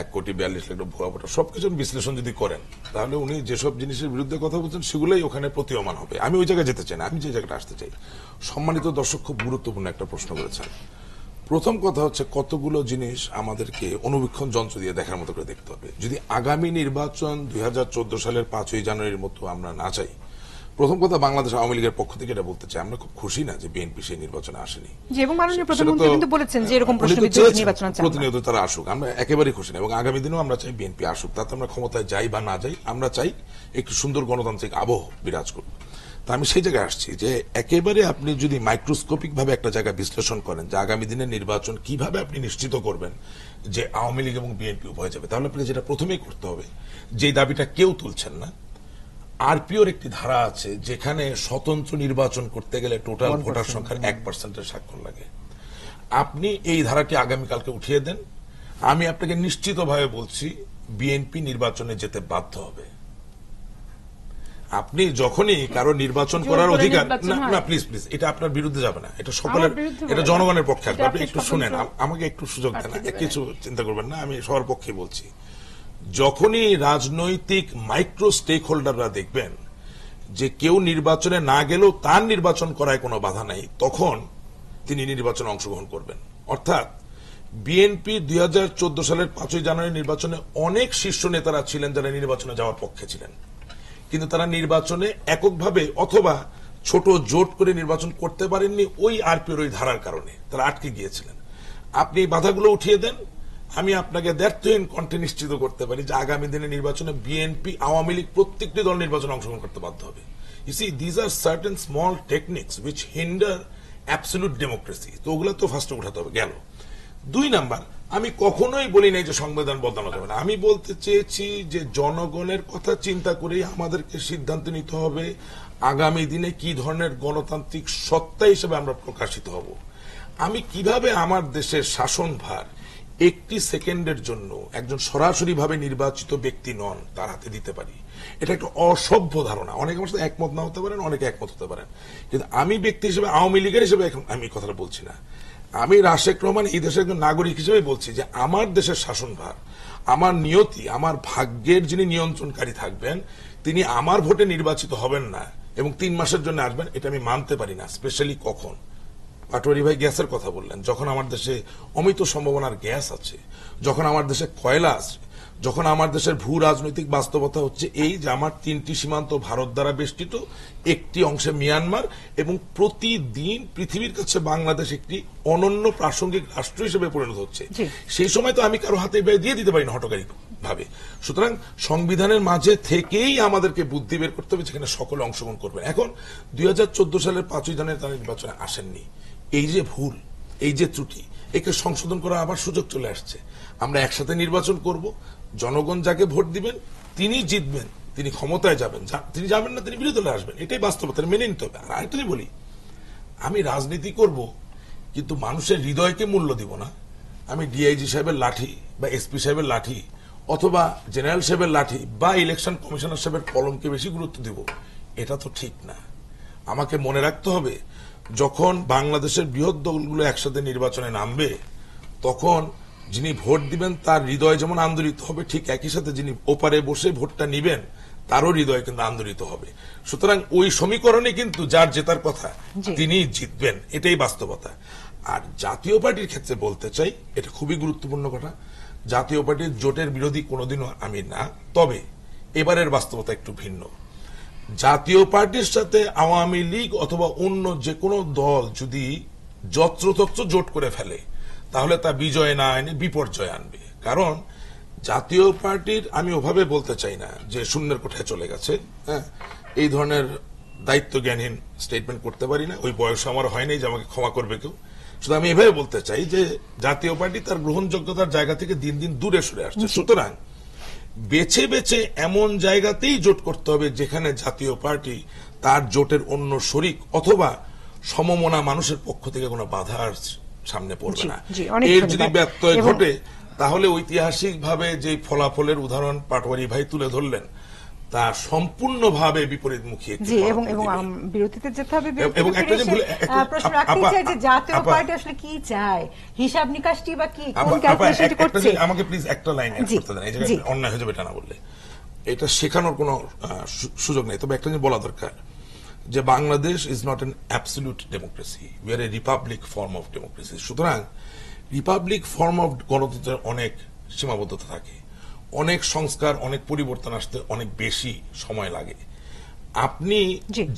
S2: 1,42,00,000 ভুয়া ভোটার, সবকিছু বিশ্লেষণ যদি করেন, তাহলে উনি যেসব জিনিসের বিরুদ্ধে কথা বলছেন সেগুলোই ওখানে প্রতীয়মান হবে। আমি ওই জায়গায় যেতে চাই না, আমি যে জায়গাটা আসতে চাই। সম্মানিত দর্শক খুব গুরুত্বপূর্ণ একটা প্রশ্ন করেছেন। প্রথম কথা হচ্ছে, কতগুলো জিনিস আমাদেরকে অনুবীক্ষণ যন্ত্র দিয়ে দেখার মতো করে দেখতে হবে। যদি আগামী নির্বাচন 2014 সালের 5ই জানুয়ারির মতো আমরা না চাই, প্রথম কথা বাংলাদেশ আওয়ামী লীগের পক্ষ থেকে এটা বলতে চাই, আমরা খুব খুশি না যে বিএনপি সেই নির্বাচনে আসেনি।
S1: এবং মাননীয় প্রধানমন্ত্রী কিন্তু বলেছেন যে এরকম
S2: প্রতিনিয়ত তারা আসুক, আমরা একেবারেই খুশি না এবং আগামী দিনেও আমরা চাই বিএনপি আসুক। তাতে আমরা ক্ষমতায় যাই বা না যাই, আমরা চাই একটু সুন্দর গণতান্ত্রিক আবহ বিরাজ করুক। তা আমি সেই জায়গায় আসছি যে একেবারে আপনি যদি মাইক্রোস্কোপিক ভাবে একটা জায়গা বিশ্লেষণ করেন যে আগামী দিনের নির্বাচন কিভাবে আপনি নিশ্চিত করবেন যে আওয়ামী লীগ এবং বিএনপি উভয় যাবে, তাহলে আপনি যেটা প্রথমেই করতে হবে, যে দাবিটা কেউ তুলছেন না, আরপিওর একটি ধারা আছে যেখানে স্বতন্ত্র নির্বাচন করতে গেলে টোটাল ভোটার সংখ্যার 1% স্বাক্ষর লাগে। আপনি এই ধারাটি আগামীকালকে উঠিয়ে দেন, আমি আপনাকে নিশ্চিতভাবে বলছি বিএনপি নির্বাচনে যেতে বাধ্য হবে। আপনি যখনই কারো নির্বাচন করার অধিকার, না প্লিজ প্লিজ, এটা আপনার বিরুদ্ধে যাবে না, এটা সকলের, এটা জনগণের পক্ষে আসবে। আপনি একটু শুনেন, আমাকে একটু সুযোগ দেন, কিছু চিন্তা করবেন না, আমি সবার পক্ষে বলছি। যখনই রাজনৈতিক মাইক্রো স্টেক হোল্ডাররা দেখবেন যে কেউ নির্বাচনে না গেলেও তার নির্বাচন করায় কোনো বাধা নাই, তখন তিনি নির্বাচনে অংশগ্রহণ করবেন। অর্থাৎ বিএনপি 2014 সালের 5ই জানুয়ারি নির্বাচনে অনেক শীর্ষ নেতারা ছিলেন যারা নির্বাচনে যাওয়ার পক্ষে ছিলেন, কিন্তু তারা নির্বাচনে এককভাবে অথবা ছোট জোট করে নির্বাচন করতে পারেননি ওই আরপিওর ওই ধারার কারণে, তারা আটকে গিয়েছিলেন। আপনি এই বাধাগুলো উঠিয়ে দেন, আমি আপনাকে দ্ব্যর্থহীন কণ্ঠে নিশ্চিত করতে পারি যে আগামী দিনে নির্বাচনে বিএনপি, আওয়ামী লীগ প্রত্যেকটি দল নির্বাচনে অংশগ্রহণ করতে বাধ্য হবে। You see, these are certain small techniques which hinder absolute democracy. তো ওগুলো তো ফার্স্টে উঠাতে হবে। গেল 2 নাম্বার, আমি কখনোই বলি নাই যে সংবিধান বদলানো যাবে না। আমি বলতে চেয়েছি যে জনগণের কথা চিন্তা করেই আমাদেরকে সিদ্ধান্ত নিতে হবে আগামী দিনে কি ধরনের গণতান্ত্রিক সত্তা হিসেবে আমরা প্রকাশিত হব। আমি কিভাবে আমার দেশের শাসনভার একটি সেকেন্ডের জন্য একজন সরাসরি ভাবে নির্বাচিত ব্যক্তি নন তার হাতে দিতে পারি, এটা একটা অসভ্য ধারণা। অনেকে আমার সাথে একমত না হতে পারেন, অনেকে একমত হতে পারেন, কিন্তু আমি ব্যক্তি হিসেবে, আওয়ামী লীগের হিসেবে এখন আমি কথাটা বলছি না। আমি রাশেক রহমান এই দেশের একজন নাগরিক হিসেবে বলছি যে আমার দেশের শাসনভার, আমার নিয়তি, আমার ভাগ্যের যিনি নিয়ন্ত্রণকারী থাকবেন তিনি আমার ভোটে নির্বাচিত হবেন না এবং 3 মাসের জন্য আসবেন, এটা আমি মানতে পারি না। স্পেশালি কখন পাটোয়ারি ভাই গ্যাসের কথা বললেন, যখন আমার দেশে অমিত সম্ভাবনার গ্যাস আছে, যখন আমার দেশে কয়লা আছে, যখন আমার দেশের ভূ রাজনৈতিক বাস্তবতা হচ্ছে এই যে আমার 3টি সীমান্ত ভারত দ্বারা বেষ্টিত, একটি অংশে মিয়ানমার, এবং প্রতিদিন পৃথিবীর কাছে বাংলাদেশ একটি অনন্য প্রাসঙ্গিক রাষ্ট্র হিসেবে পরিণত হচ্ছে, সেই সময় তো আমি কারো হাতে দিয়ে দিতে পারি না হঠকারী ভাবে। সুতরাং সংবিধানের মাঝে থেকেই আমাদেরকে বুদ্ধি বের করতে হবে যেখানে সকলে অংশগ্রহণ করবেন। এখন 2014 সালের 5ই জানুয়ারি তারা নির্বাচনে আসেননি, এই যে ভুল, এই যে ত্রুটি, একে সংশোধন করার আবার সুযোগ চলে আসছে। আমরা একসাথে নির্বাচন করব, জনগণ যাকে ভোট দিবেন তিনি জিতবেন, তিনি ক্ষমতায় যাবেন, তিনি যাবেন না তিনি বিরোধী দলে আসবেন, এটাই বাস্তবতা, মেনে নিতে হবে। আর আরেকটাই বলি, আমি রাজনীতি করব কিন্তু মানুষের হৃদয়কে মূল্য দিব না। আমি ডিআইজি সাহেবের লাঠি বা এসপি সাহেবের লাঠি অথবা জেনারেল সাহেবের লাঠি বা ইলেকশন কমিশনার সাহেবের কলমকে বেশি গুরুত্ব দিব, এটা তো ঠিক না। আমাকে মনে রাখতে হবে, যখন বাংলাদেশের বৃহৎ দলগুলো একসাথে নির্বাচনে নামবে, তখন যিনি ভোট দিবেন তার হৃদয় যেমন আন্দোলিত হবে, ঠিক একই সাথে যিনি ওপারে বসে ভোটটা নিবেন তারও হৃদয় কিন্তু আন্দোলিত হবে। সুতরাং ওই সমীকরণে কিন্তু যার জেতার কথা তিনি জিতবেন, এটাই বাস্তবতা। আর জাতীয় পার্টির ক্ষেত্রে বলতে চাই, এটা খুবই গুরুত্বপূর্ণ কথা, জাতীয় পার্টির জোটের বিরোধী কোনোদিনও আমি না, তবে এবারের বাস্তবতা একটু ভিন্ন। জাতীয় পার্টির সাথে আওয়ামী লীগ অথবা অন্য যে কোনো দল যদি যত্রতত্র জোট করে ফেলে, তাহলে তা বিজয় না এনে বিপর্যয় আনবে। কারণ জাতীয় পার্টির, আমি ওভাবে বলতে চাই না যে শূন্যের কোঠায় চলে গেছে, হ্যাঁ, এই ধরনের দায়িত্ব জ্ঞানহীন স্টেটমেন্ট করতে পারি না, ওই বয়স আমার হয়নি যে আমাকে ক্ষমা করবে কেউ। শুধু আমি এভাবে বলতে চাই যে জাতীয় পার্টি তার গ্রহণযোগ্যতার জায়গা থেকে দিন দিন দূরে সরে আসছে। সুতরাং বেছে বেছে এমন জায়গাতেই জোট করতে হবে যেখানে জাতীয় পার্টি তার জোটের অন্য শরিক অথবা সমমনা মানুষের পক্ষ থেকে কোনো বাধার সামনে পড়বে না। এর যদি ব্যত্যয় ঘটে, তাহলে ঐতিহাসিকভাবে যে ফলাফলের উদাহরণ পাটোয়ারি ভাই তুলে ধরলেন, তা সম্পূর্ণভাবে বিপরীতমুখী একটি
S1: এবং বিরতিতে যেতে হবে। এবং একটা প্রশ্ন রাখতে চাই যে জাতীয় পার্টি আসলে কি চায়, হিসাব নিকাশটি বা কি, কোন ক্যালকুলেশনটি করছে?
S2: আমাকে প্লিজ একটা লাইন অ্যাড করতে দেন, এই জায়গায় অন্যায় হয়ে যাবে এটা না বললে। এটা শেখানোর কোনো সুযোগ নেই, তবে একটা জিনিস বলা দরকার যে Bangladesh is not an absolute democracy, we are A Republic form of democracy. সুতরাং রিপাবলিক ফর্ম অফ গণতন্ত্রের অনেক সীমাবদ্ধতা থাকে, অনেক সংস্কার, অনেক পরিবর্তন আসতে অনেক বেশি সময় লাগে। আপনি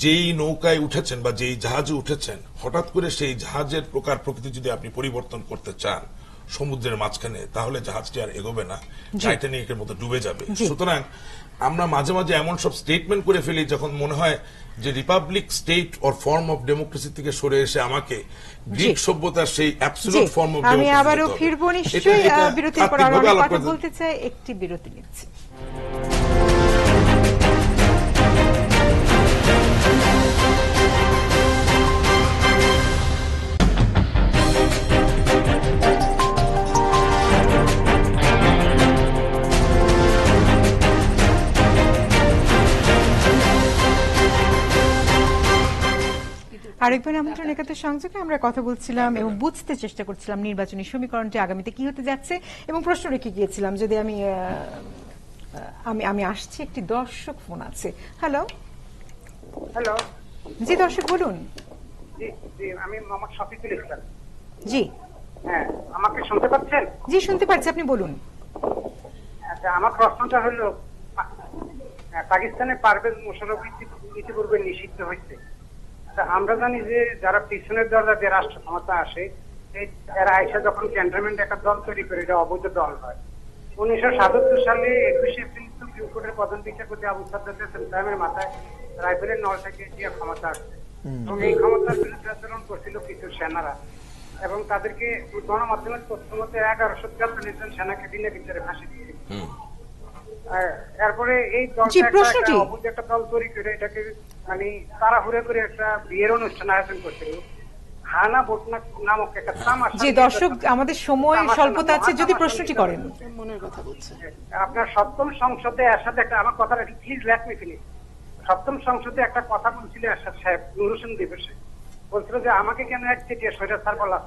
S2: যেই নৌকায় উঠেছেন বা যেই জাহাজে উঠেছেন, হঠাৎ করে সেই জাহাজের প্রকার প্রকৃতি যদি আপনি পরিবর্তন করতে চান সমুদ্রের মাঝখানে, তাহলে জাহাজটি আর এগোবে না, টাইটানিকের মতো ডুবে যাবে। সুতরাং আমরা মাঝে মাঝে এমন সব স্টেটমেন্ট করে ফেলি যখন মনে হয় যে Republic state or form of democracy থেকে সরে এসে আমাকে গ্রিক সভ্যতার সেই অ্যাবসলিউট ফর্ম অফ ডেমোক্রেসি।
S1: আমি আবারও ফিরবো নিশ্চয়ই বিরতির পর, আরো অনেক কথা বলতে চাই, একটি বিরতি নিচ্ছি। আরেকবার আমন্ত্রণ একাত্তর সংযোগে আমরা কথা বলছিলাম এবং বুঝতে চেষ্টা করছিলাম নির্বাচনী সমীকরণটি আগামীতে কি হতে যাচ্ছে, এবং প্রশ্ন রেখে গিয়েছিলাম যদি আমি আসছি, একটি দর্শক ফোন আছে। হ্যালো
S5: হ্যালো,
S1: জি দর্শক বলুন।
S5: জি, আমি মোহাম্মদ শফিকুল ইসলাম।
S1: জি,
S5: হ্যাঁ, আমাকে শুনতে পাচ্ছেন?
S1: জি শুনতে পাচ্ছি, আপনি বলুন।
S5: আচ্ছা, আমার প্রশ্নটা হলো, পাকিস্তানে পারভেজ মোশাররফ ইতিপূর্বে নিষিদ্ধ হয়েছে। আমরা জানি যে যারা পিছনের দরজা দিয়ে রাষ্ট্র ক্ষমতা আসে, এরা আইসা যখন ক্যান্টনমেন্ট একটা দল তৈরি করে, এটা অবৈধ দল হয়। 1977 সালে 21 এপ্রিল সুপ্রিম কোর্টের প্রধান বিচারপতি আবু সাদ্দাত সাহেবের মাথায় রাইফেলের নল থেকে জিয়া ক্ষমতা আসছে, এবং এই ক্ষমতার বিরুদ্ধে আচরণ করছিল কিছু সেনারা, এবং তাদেরকে গণমাধ্যমের তথ্য মতে 1173 জন সেনাকে বিনা বিচারে ফাঁসি দিয়েছিল। এরপরে এই দলটা অবৈধ একটা দল তৈরি করে এটাকে মানে তাড়াহুড়ো করে একটা বিয়ের অনুষ্ঠান আয়োজন করছিল। হানা ভোট নামক একটা তামাশা।
S1: জি দর্শক, আমাদের সময় স্বল্পতা আছে, যদি প্রশ্নটি করেন।
S4: মনের কথা বলছে
S5: আপনার সপ্তম সংসদে এরশাদ একটা, আমার কথাটা প্লিজ লেট মি ফিনিশ। সপ্তম সংসদে একটা কথা বলছিল এরশাদ সাহেব নূর হোসেন দিবসে, বলছিল যে আমাকে কেন এক চেটিয়া স্বৈরাচার বলা,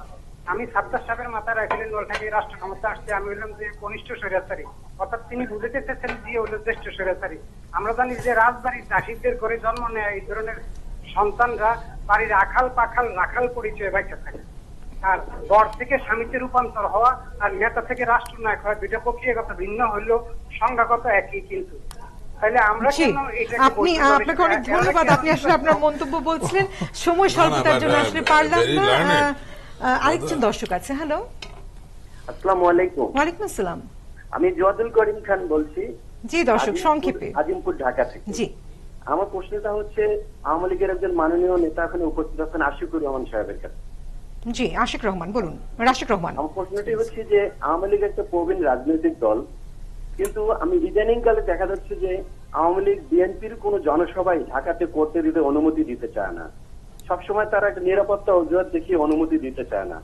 S5: আমি সাদ্দাত সাহেবের মাথায় রাইফেলের নল থেকে রাষ্ট্র ক্ষমতা আসছে, আমি বললাম যে কনিষ্ঠ স্বৈরাচারী, অর্থাৎ তিনি বুঝতে চেয়েছেন যে হলো জ্যেষ্ঠ স্বৈরাচারী। আমরা জানি যে রাজবাড়ির দাসীদের ঘরে জন্ম নেয় এই ধরনের
S7: সন্তানরা বাড়ির আখাল পাখাল রাখাল পরিচয় বাইচা থাকে। আর বর থেকে স্বামীতে রূপান্তর হওয়া আর নেতা থেকে রাষ্ট্রনায়ক হওয়া দুইটা প্রক্রিয়াগত ভিন্ন হইলেও সংজ্ঞাগত একই। কিন্তু তাহলে আমরা
S1: জি,
S7: কেন এটাকে
S1: আপনি
S7: বৈধ বলে
S1: আপনাকে অনেক
S7: এরা
S1: ধন্যবাদ।
S7: কেন
S1: আপনি আসলে আপনার মন্তব্য বলছিলেন, সময় স্বল্পতার জন্য আসলে পারলাম
S2: very
S1: না।
S2: learned.
S1: আরেকজন দর্শক আছে। হ্যালো,
S8: আসসালামু আলাইকুম।
S1: ওয়ালাইকুম আসসালাম।
S8: আমি জোয়াদুল করিম খান বলছি,
S1: জি দর্শক, সংক্ষেপে।
S8: আজিমপুর, ঢাকা থেকে।
S1: জি,
S8: আমার প্রশ্নটা হচ্ছে আওয়ামী লীগের একজন মাননীয় নেতা এখানে উপস্থিত আছেন আশিকুর রহমান সাহেবের কাছে।
S1: জি, আশিক রহমান বলুন। রাশিক রহমান।
S8: আমার প্রশ্নটি হচ্ছে যে আওয়ামী লীগ একটা প্রবীণ রাজনৈতিক দল, কিন্তু আমি ইদানিং কালে দেখা যাচ্ছে যে আওয়ামী লীগ বিএনপির কোন জনসভায় ঢাকাতে করতে দিতে অনুমতি দিতে চায় না। সবসময় তারা একটা নিরাপত্তা অজুহাত দেখিয়ে অনুমতি দিতে চায় না।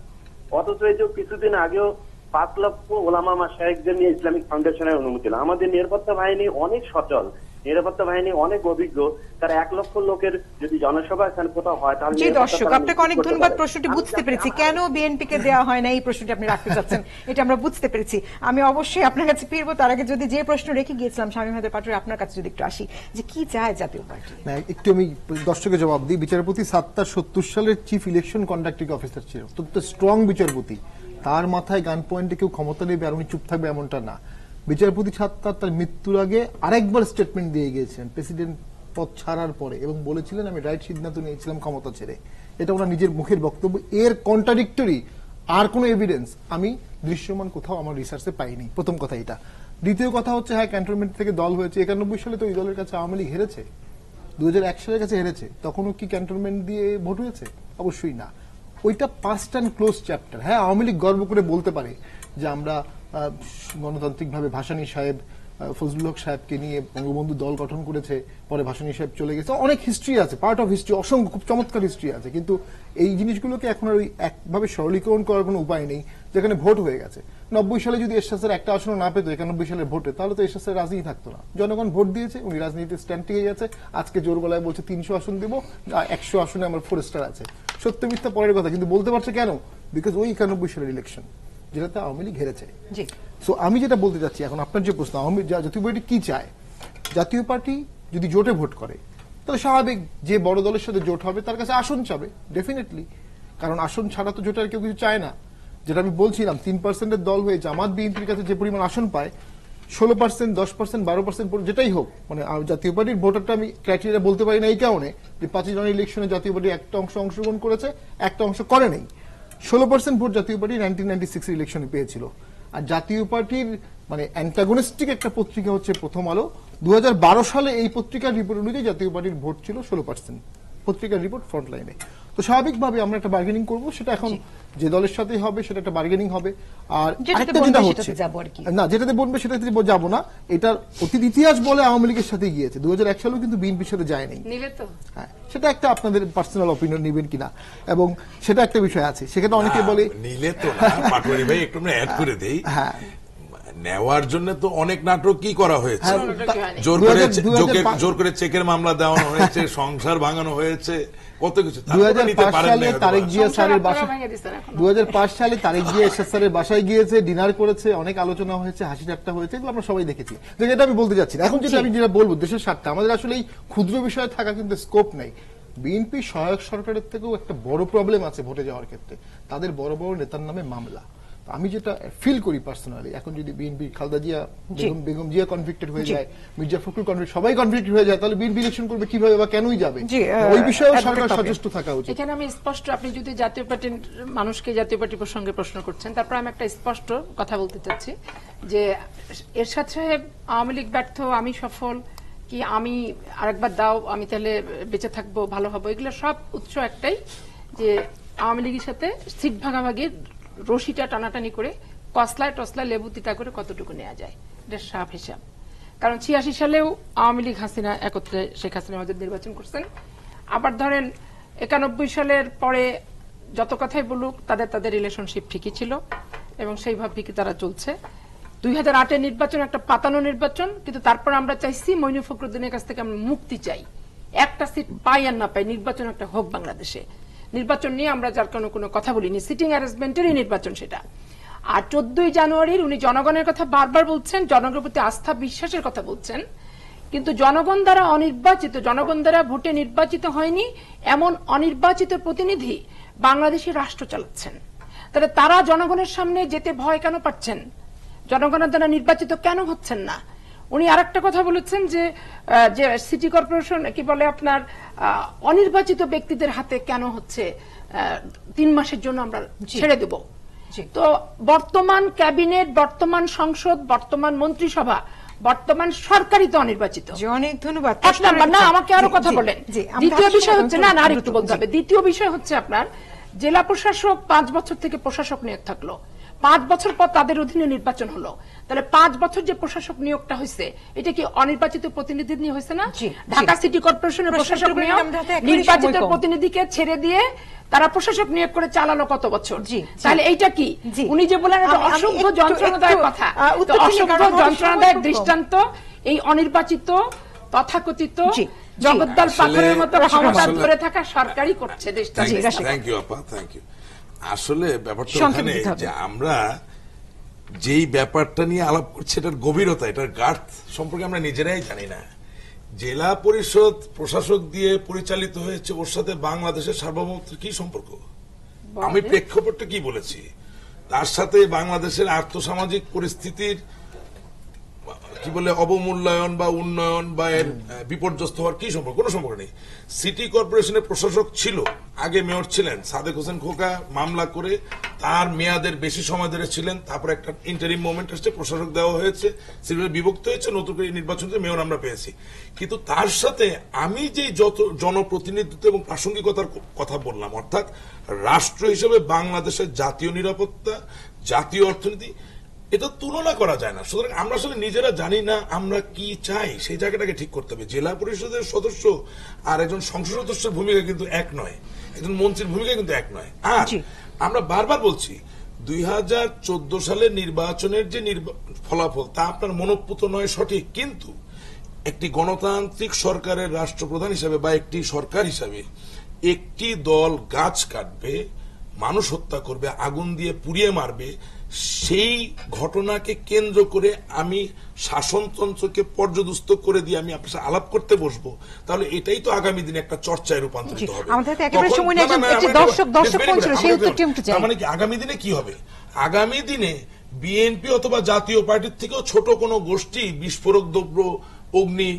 S8: অথচ এই যে কিছুদিন আগেও 5 লক্ষ ওলামা মাশায়েখদের নিয়ে ইসলামিক ফাউন্ডেশনের অনুমতি দিল। আমাদের নিরাপত্তা বাহিনী অনেক সচল, নিরাপত্তা বাহিনী অনেক অভিজ্ঞ, তারা 1 লক্ষ লোকের যদি জনসভা এখানে কোথাও হয় তাহলে
S1: জি দর্শক, আপনাকে অনেক ধন্যবাদ। প্রশ্নটি বুঝতে পেরেছি, কেন বিএনপি কে দেওয়া হয় না এই প্রশ্নটি আপনি রাখতে চাচ্ছেন, এটা আমরা বুঝতে পেরেছি। আমি অবশ্যই আপনার কাছে ফিরবো, তার আগে যদি যে প্রশ্ন রেখে গিয়েছিলাম শামীম হায়দার পাটোয়ারি, আপনার কাছে যদি একটু আসি যে কি চায় জাতীয় পার্টি।
S3: না, একটু আমি দর্শকের জবাব দিই। বিচারপতি 70 সালের চিফ ইলেকশন কন্ডাক্টিং অফিসার ছিল, অত্যন্ত স্ট্রং বিচারপতি। তার মাথায় গান পয়েন্টে কেউ ক্ষমতা নেবে আর উনি চুপ থাকবে এমনটা না। বিচারপতি সাত্তার তার মৃত্যুর আগে আরেকবার স্টেটমেন্ট দিয়ে গিয়েছিলেন প্রেসিডেন্ট পদ ছাড়ার পরে, এবং বলেছিলেন আমি রাইট সিদ্ধান্ত নিয়েছিলাম ক্ষমতা ছেড়ে। এটা ওনার নিজের মুখের বক্তব্য। এর কন্ট্রাডিক্টরি আর কোনো এভিডেন্স আমি দৃশ্যমান কোথাও আমার রিসার্চে পাইনি। প্রথম কথা এটা। দ্বিতীয় কথা হচ্ছে, হ্যাঁ, ক্যান্টনমেন্ট থেকে দল হয়েছে। 91 সালে তো এই দলের কাছে আওয়ামী লীগ হেরেছে, 2001 সালের কাছে হেরেছে। তখনও কি ক্যান্টনমেন্ট দিয়ে ভোট হয়েছে? অবশ্যই না। ওইটা পাস্ট অ্যান্ড ক্লোজ চ্যাপ্টার। হ্যাঁ, আওয়ামী লীগ গর্ব করে বলতে পারে যে আমরা গণতান্ত্রিকভাবে ভাসানী সাহেব, ফজলুল হক সাহেবকে নিয়ে বঙ্গবন্ধু দল গঠন করেছে, পরে ভাসানী সাহেব চলে গেছে। অনেক হিস্ট্রি আছে, পার্ট অফ হিস্ট্রি, অসংখ্য খুব চমৎকার হিস্ট্রি আছে। কিন্তু এই জিনিসগুলোকে এখন আর ওই একভাবে সরলীকরণ করার কোনো উপায় নেই, যেখানে ভোট হয়ে গেছে। 90 সালে যদি এরশাদের একটা আসনও না পেত 91 সালের ভোটে, তাহলে তো এরশাদের রাজনীতি থাকতো না। জনগণ ভোট দিয়েছে, উনি রাজনীতিতে স্ট্যান্ড টিকে গেছে। আজকে জোর গলায় বলছে 300 আসন দেবো, 100 আসনে আমার 4 স্টার আছে। সত্য মিথ্যা পরের কথা, কিন্তু বলতে পারছে কেন? বিকজ ওই 91 সালের ইলেকশন, যেটাতে আওয়ামী লীগ হেরেছে।
S1: জি,
S3: সো আমি যেটা বলতে চাচ্ছি, এখন আপনার যে প্রশ্ন, জাতীয় পার্টি কি চায়? জাতীয় পার্টি যদি জোটে ভোট করে তাহলে স্বাভাবিক যে বড় দলের সাথে জোট হবে তার কাছে আসন চাবে ডেফিনেটলি, কারণ আসন ছাড়া তো জোটের কেউ কিছু চায় না। যেটা আমি বলছিলাম, 3% দল হয়ে জামাত বিএনপির কাছে যে পরিমাণ আসন পায়, 16%, 10%, 12% যেটাই হোক, মানে জাতীয় পার্টির ভোটারটা আমি ক্রাইটেরিয়া বলতে পারি না এই কারণে যে 5 জানুয়ারি ইলেকশনে জাতীয় পার্টি একটা অংশ অংশগ্রহণ করেছে, একটা অংশ করে নেই। 16% ভোট জাতীয় পার্টি 1996 ইলেকশনে পেয়েছিল। আর জাতীয় পার্টির মানে অ্যান্টাগনিস্টিক একটা পত্রিকা হচ্ছে প্রথম আলো। 2012 সালে এই পত্রিকার রিপোর্ট অনুযায়ী জাতীয় পার্টির ভোট ছিল 16%। পত্রিকার রিপোর্ট ফ্রন্ট লাইনে। তো স্বাভাবিকভাবে আমরা একটা বার্গেনিং করব, সেটা এখন যে দলের সাথেই হবে সেটা একটা বার্গেনিং হবে। আর আরেকটা যেটা হচ্ছে না, যেটাতে বলবে সেটাতে যাবো না, এটার অতীত ইতিহাস বলে আওয়ামী লীগের সাথে গিয়েছে। 2001 সালেও কিন্তু বিএনপির সাথে যায়নি। হ্যাঁ, সেটা একটা আপনাদের পার্সোনাল অপিনিয়ন নেবেন কিনা, এবং সেটা একটা বিষয় আছে। সেখানে অনেকে বলে
S2: নিলে তো না, পাটোয়ারি ভাই একটু অ্যাড করে দেই। হ্যাঁ, নেওয়ার জন্য তো অনেক নাটক কি করা হয়েছে, জোর করে চেকের মামলা দেওয়ানো হয়েছে, সংসার ভাঙানো হয়েছে, কত কিছু।
S3: 2005 সালে তারেক জিয়া স্যারের বাসায় 2005 সালে তারেক জিয়া এরশাদ স্যারের বাসায় গিয়েছে, ডিনার করেছে, অনেক আলোচনা হয়েছে, হাসি ঠাট্টা হয়েছে, এগুলো আমরা সবাই দেখেছি। যেটা আমি বলতে যাচ্ছি, এখন যেটা আমি যেটা বলবো, দেশের স্বার্থে আমাদের আসলে এই ক্ষুদ্র বিষয়ে থাকা কিন্তু স্কোপ নেই। বিএনপি সহায়ক সরকারের থেকেও একটা বড় প্রবলেম আছে ভোটে যাওয়ার ক্ষেত্রে, তাদের বড় বড় নেতার নামে মামলা। আমি যেটা ফিল করি পার্সোনালি, এখন যদি বিএনপি খালেদা জিয়া, বেগম জিয়া কনভিক্টেড হয়ে যায়, মির্জা ফখরুল কনভিক্টেড, সবাই কনভিক্টেড হয়ে যায়, তাহলে বিএনপি ইলেকশন করবে কিভাবে বা কেনই যাবে? ওই বিষয়ে সরকার সচেষ্ট থাকা উচিত।
S4: এখানে আমি স্পষ্ট, আপনি যদি জাতীয় পার্টির মানুষকে জাতীয় পার্টি প্রসঙ্গে প্রশ্ন করছেন, তারপর আমি একটা স্পষ্ট কথা বলতে চাচ্ছি যে এরশাদ সাহেব আওয়ামী লীগ ব্যর্থ, আমি সফল, কি আমি আরেকবার দাও, আমি তাহলে বেঁচে থাকবো, ভালো হবো, এগুলো সব উৎস একটাই, যে আওয়ামী লীগের সাথে সিট ভাগাভাগির রশিটা টানাটানি করে কসলায় টসলায় লেবু তিতা করে কতটুকু নেওয়া যায়, এটা সাফ হিসাব। কারণ 86 সালেও আওয়ামী লীগ হাসিনা একত্রে শেখ হাসিনা আমাদের নির্বাচন করছেন। আবার ধরেন 91 সালের পরে যত কথাই বলুক, তাদের রিলেশনশিপ ঠিকই ছিল এবং সেইভাবেই তারা চলছে। 2008-এর নির্বাচন একটা পাতানো নির্বাচন, কিন্তু তারপর আমরা চাইছি মইনুল ফখরুদ্দিনের কাছ থেকে আমরা মুক্তি চাই, একটা সিট পাই আর না পাই, নির্বাচন একটা হোক বাংলাদেশে। নির্বাচন নিয়ে আমরা যার কোনো কথা বলিনি, সিটিং অ্যারেঞ্জমেন্টেরই নির্বাচন সেটা। আর 14 জানুয়ারির উনি জনগণের কথা বারবার বলছেন, জনগণের প্রতি আস্থা বিশ্বাসের কথা বলছেন, কিন্তু জনগণ দ্বারা অনির্বাচিত, জনগণ দ্বারা ভোটে নির্বাচিত হয়নি এমন অনির্বাচিত প্রতিনিধি বাংলাদেশের রাষ্ট্র চালাচ্ছেন। তাহলে তারা জনগণের সামনে যেতে ভয় কেন পাচ্ছেন? জনগণের দ্বারা নির্বাচিত কেন হচ্ছেন না? উনি আরেকটা কথা বলেছেন যে সিটি কর্পোরেশন কি বলে আপনার অনির্বাচিত ব্যক্তিদের হাতে কেন হচ্ছে 3 মাসের জন্য আমরা ছেড়ে দেব। তো বর্তমান ক্যাবিনেট, বর্তমান সংসদ, বর্তমান মন্ত্রিসভা, বর্তমান সরকারই তো অনির্বাচিত।
S1: অনেক ধন্যবাদ।
S4: 1 নাম্বার না, আমাকে আরো কথা বলেন। দ্বিতীয় বিষয় হচ্ছে না, আরেকটু বলতে হবে। দ্বিতীয় বিষয় হচ্ছে আপনার জেলা প্রশাসক 5 বছর থেকে প্রশাসক নিয়োগ থাকলো, 5 বছর পর তাদের অধীনে নির্বাচন হলো। তাহলে 5 বছর যে প্রশাসক নিয়োগটা হয়েছে এটা কি অনির্বাচিত প্রতিনিধি নিয়ে হয়েছে না? ঢাকা সিটি কর্পোরেশনের প্রশাসক নিয়োগ নির্বাচিত প্রতিনিধিকে ছেড়ে দিয়ে তারা প্রশাসক নিয়োগ করে চালালো কত বছর? তাহলে এইটা কি? উনি যে বলেন এটা অসংখ্য যন্ত্রণাদায়ক কথা, অসংখ্য যন্ত্রণাদায়ক দৃষ্টান্ত এই অনির্বাচিত তথাকথিত জগদ্দল পাথরের মতো ক্ষমতা ধরে থাকা সরকারই করছে দেশটা।
S2: থ্যাংক ইউ আপা, থ্যাংক ইউ। আসলে ব্যাপারটা ওখানে যে আমরা যেই ব্যাপারটা নিয়ে আলাপ করছি এটার গভীরতা, এটার গাঢ় সম্পর্কে আমরা নিজেরাই জানি না। জেলা পরিষদ প্রশাসক দিয়ে পরিচালিত হয়েছে, ওর সাথে বাংলাদেশের সার্বভৌমত্বের কি সম্পর্ক? আমি প্রেক্ষাপটটা কি বলেছি, তার সাথে বাংলাদেশের আর্থসামাজিক পরিস্থিতির কি বলে অবমূল্যায়ন বা উন্নয়ন বা এর বিপর্যস্ত হওয়ার কি সম্পর্ক? কোনো সম্পর্ক নেই। সিটি কর্পোরেশনের প্রশাসক ছিল, আগে মেয়র ছিলেন সাদেক হোসেন খোকা, মামলা করে তার মেয়াদের বেশি সময় ধরে ছিলেন, তারপর একটা ইন্টারিম মোমেন্ট আসছে, প্রশাসক দেওয়া হয়েছে, সিটি বিভক্ত হয়েছে, নতুন করে নির্বাচন মেয়র আমরা পেয়েছি। কিন্তু তার সাথে আমি যে যত জনপ্রতিনিধিত্ব এবং প্রাসঙ্গিকতার কথা বললাম, অর্থাৎ রাষ্ট্র হিসেবে বাংলাদেশের জাতীয় নিরাপত্তা, জাতীয় অর্থনীতি, এটা তুলনা করা যায় না। সুতরাং আমরা আসলে নিজেরা জানি না আমরা কি চাই, সেই জায়গাটাকে ঠিক করতে হবে। জেলা পরিষদের সদস্য আর একজন সংসদ সদস্যের ভূমিকা কিন্তু এক নয়, একজন মন্ত্রীর ভূমিকা কিন্তু এক নয়। আর আমরা বারবার বলছি 2014 সালের নির্বাচনের যে ফলাফল তা আপনার মনোপুত নয় সঠিক, কিন্তু একটি গণতান্ত্রিক সরকারের রাষ্ট্রপ্রধান হিসাবে বা একটি সরকার হিসাবে একটি দল গাছ কাটবে, মানুষ হত্যা করবে, আগুন দিয়ে পুড়িয়ে মারবে, সেই ঘটনাকে কেন্দ্র করে আমি শাসনতন্ত্রকে পর্যদস্ত করে দিয়ে আমি আপনার সাথে আলাপ করতে বসবো, তাহলে এটাই তো আগামী দিনে একটা চর্চায় রূপান্তরিত হবে। মানে কি আগামী দিনে কি হবে? আগামী দিনে বিএনপি অথবা জাতীয় পার্টির থেকেও ছোট কোনো গোষ্ঠী বিস্ফোরক দ্রব্য, অগ্নি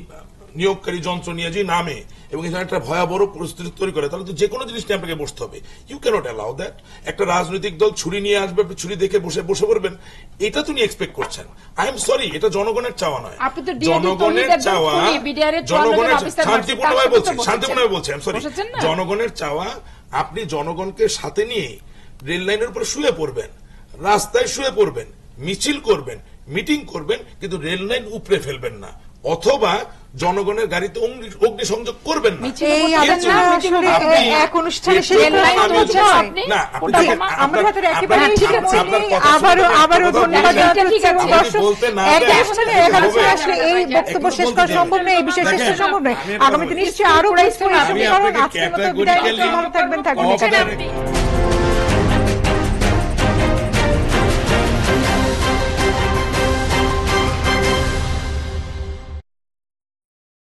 S2: নিয়োগকারী যন্ত্র নিয়ে যে নামে এবং এখানে একটা ভয়াবহ পরিস্থিতি তৈরি করে, তাহলে তো যে কোনো জিনিস নিয়ে আপনাকে বসতে হবে। You can't allow that. একটা রাজনৈতিক দল ছুরি নিয়ে আসবে, আপনি ছুরি দেখে বসে পড়বেন, এটা তুমি এক্সপেক্ট করছেন। আই এম সরি, এটা জনগণের চাওয়া নয়। জনগণের চাওয়া, জনগণের শান্তিপূর্ণভাবে বলছি, শান্তিপূর্ণভাবে বলছি, আই এম সরি, জনগণের চাওয়া আপনি জনগণকে সাথে নিয়ে রেল লাইনের উপরে শুয়ে পড়বেন, রাস্তায় শুয়ে পড়বেন, মিছিল করবেন, মিটিং করবেন, কিন্তু রেল লাইন উপরে ফেলবেন না, অথবা জনগণের গাড়িতে অগ্নিসংযোগ করবেন না।
S1: বক্তব্য শেষ করা সম্ভব নয়, এই বিষয়ে শেষ করা সম্ভব নয়। আগামী দিনে নিশ্চয়ই আরো থাকবেন।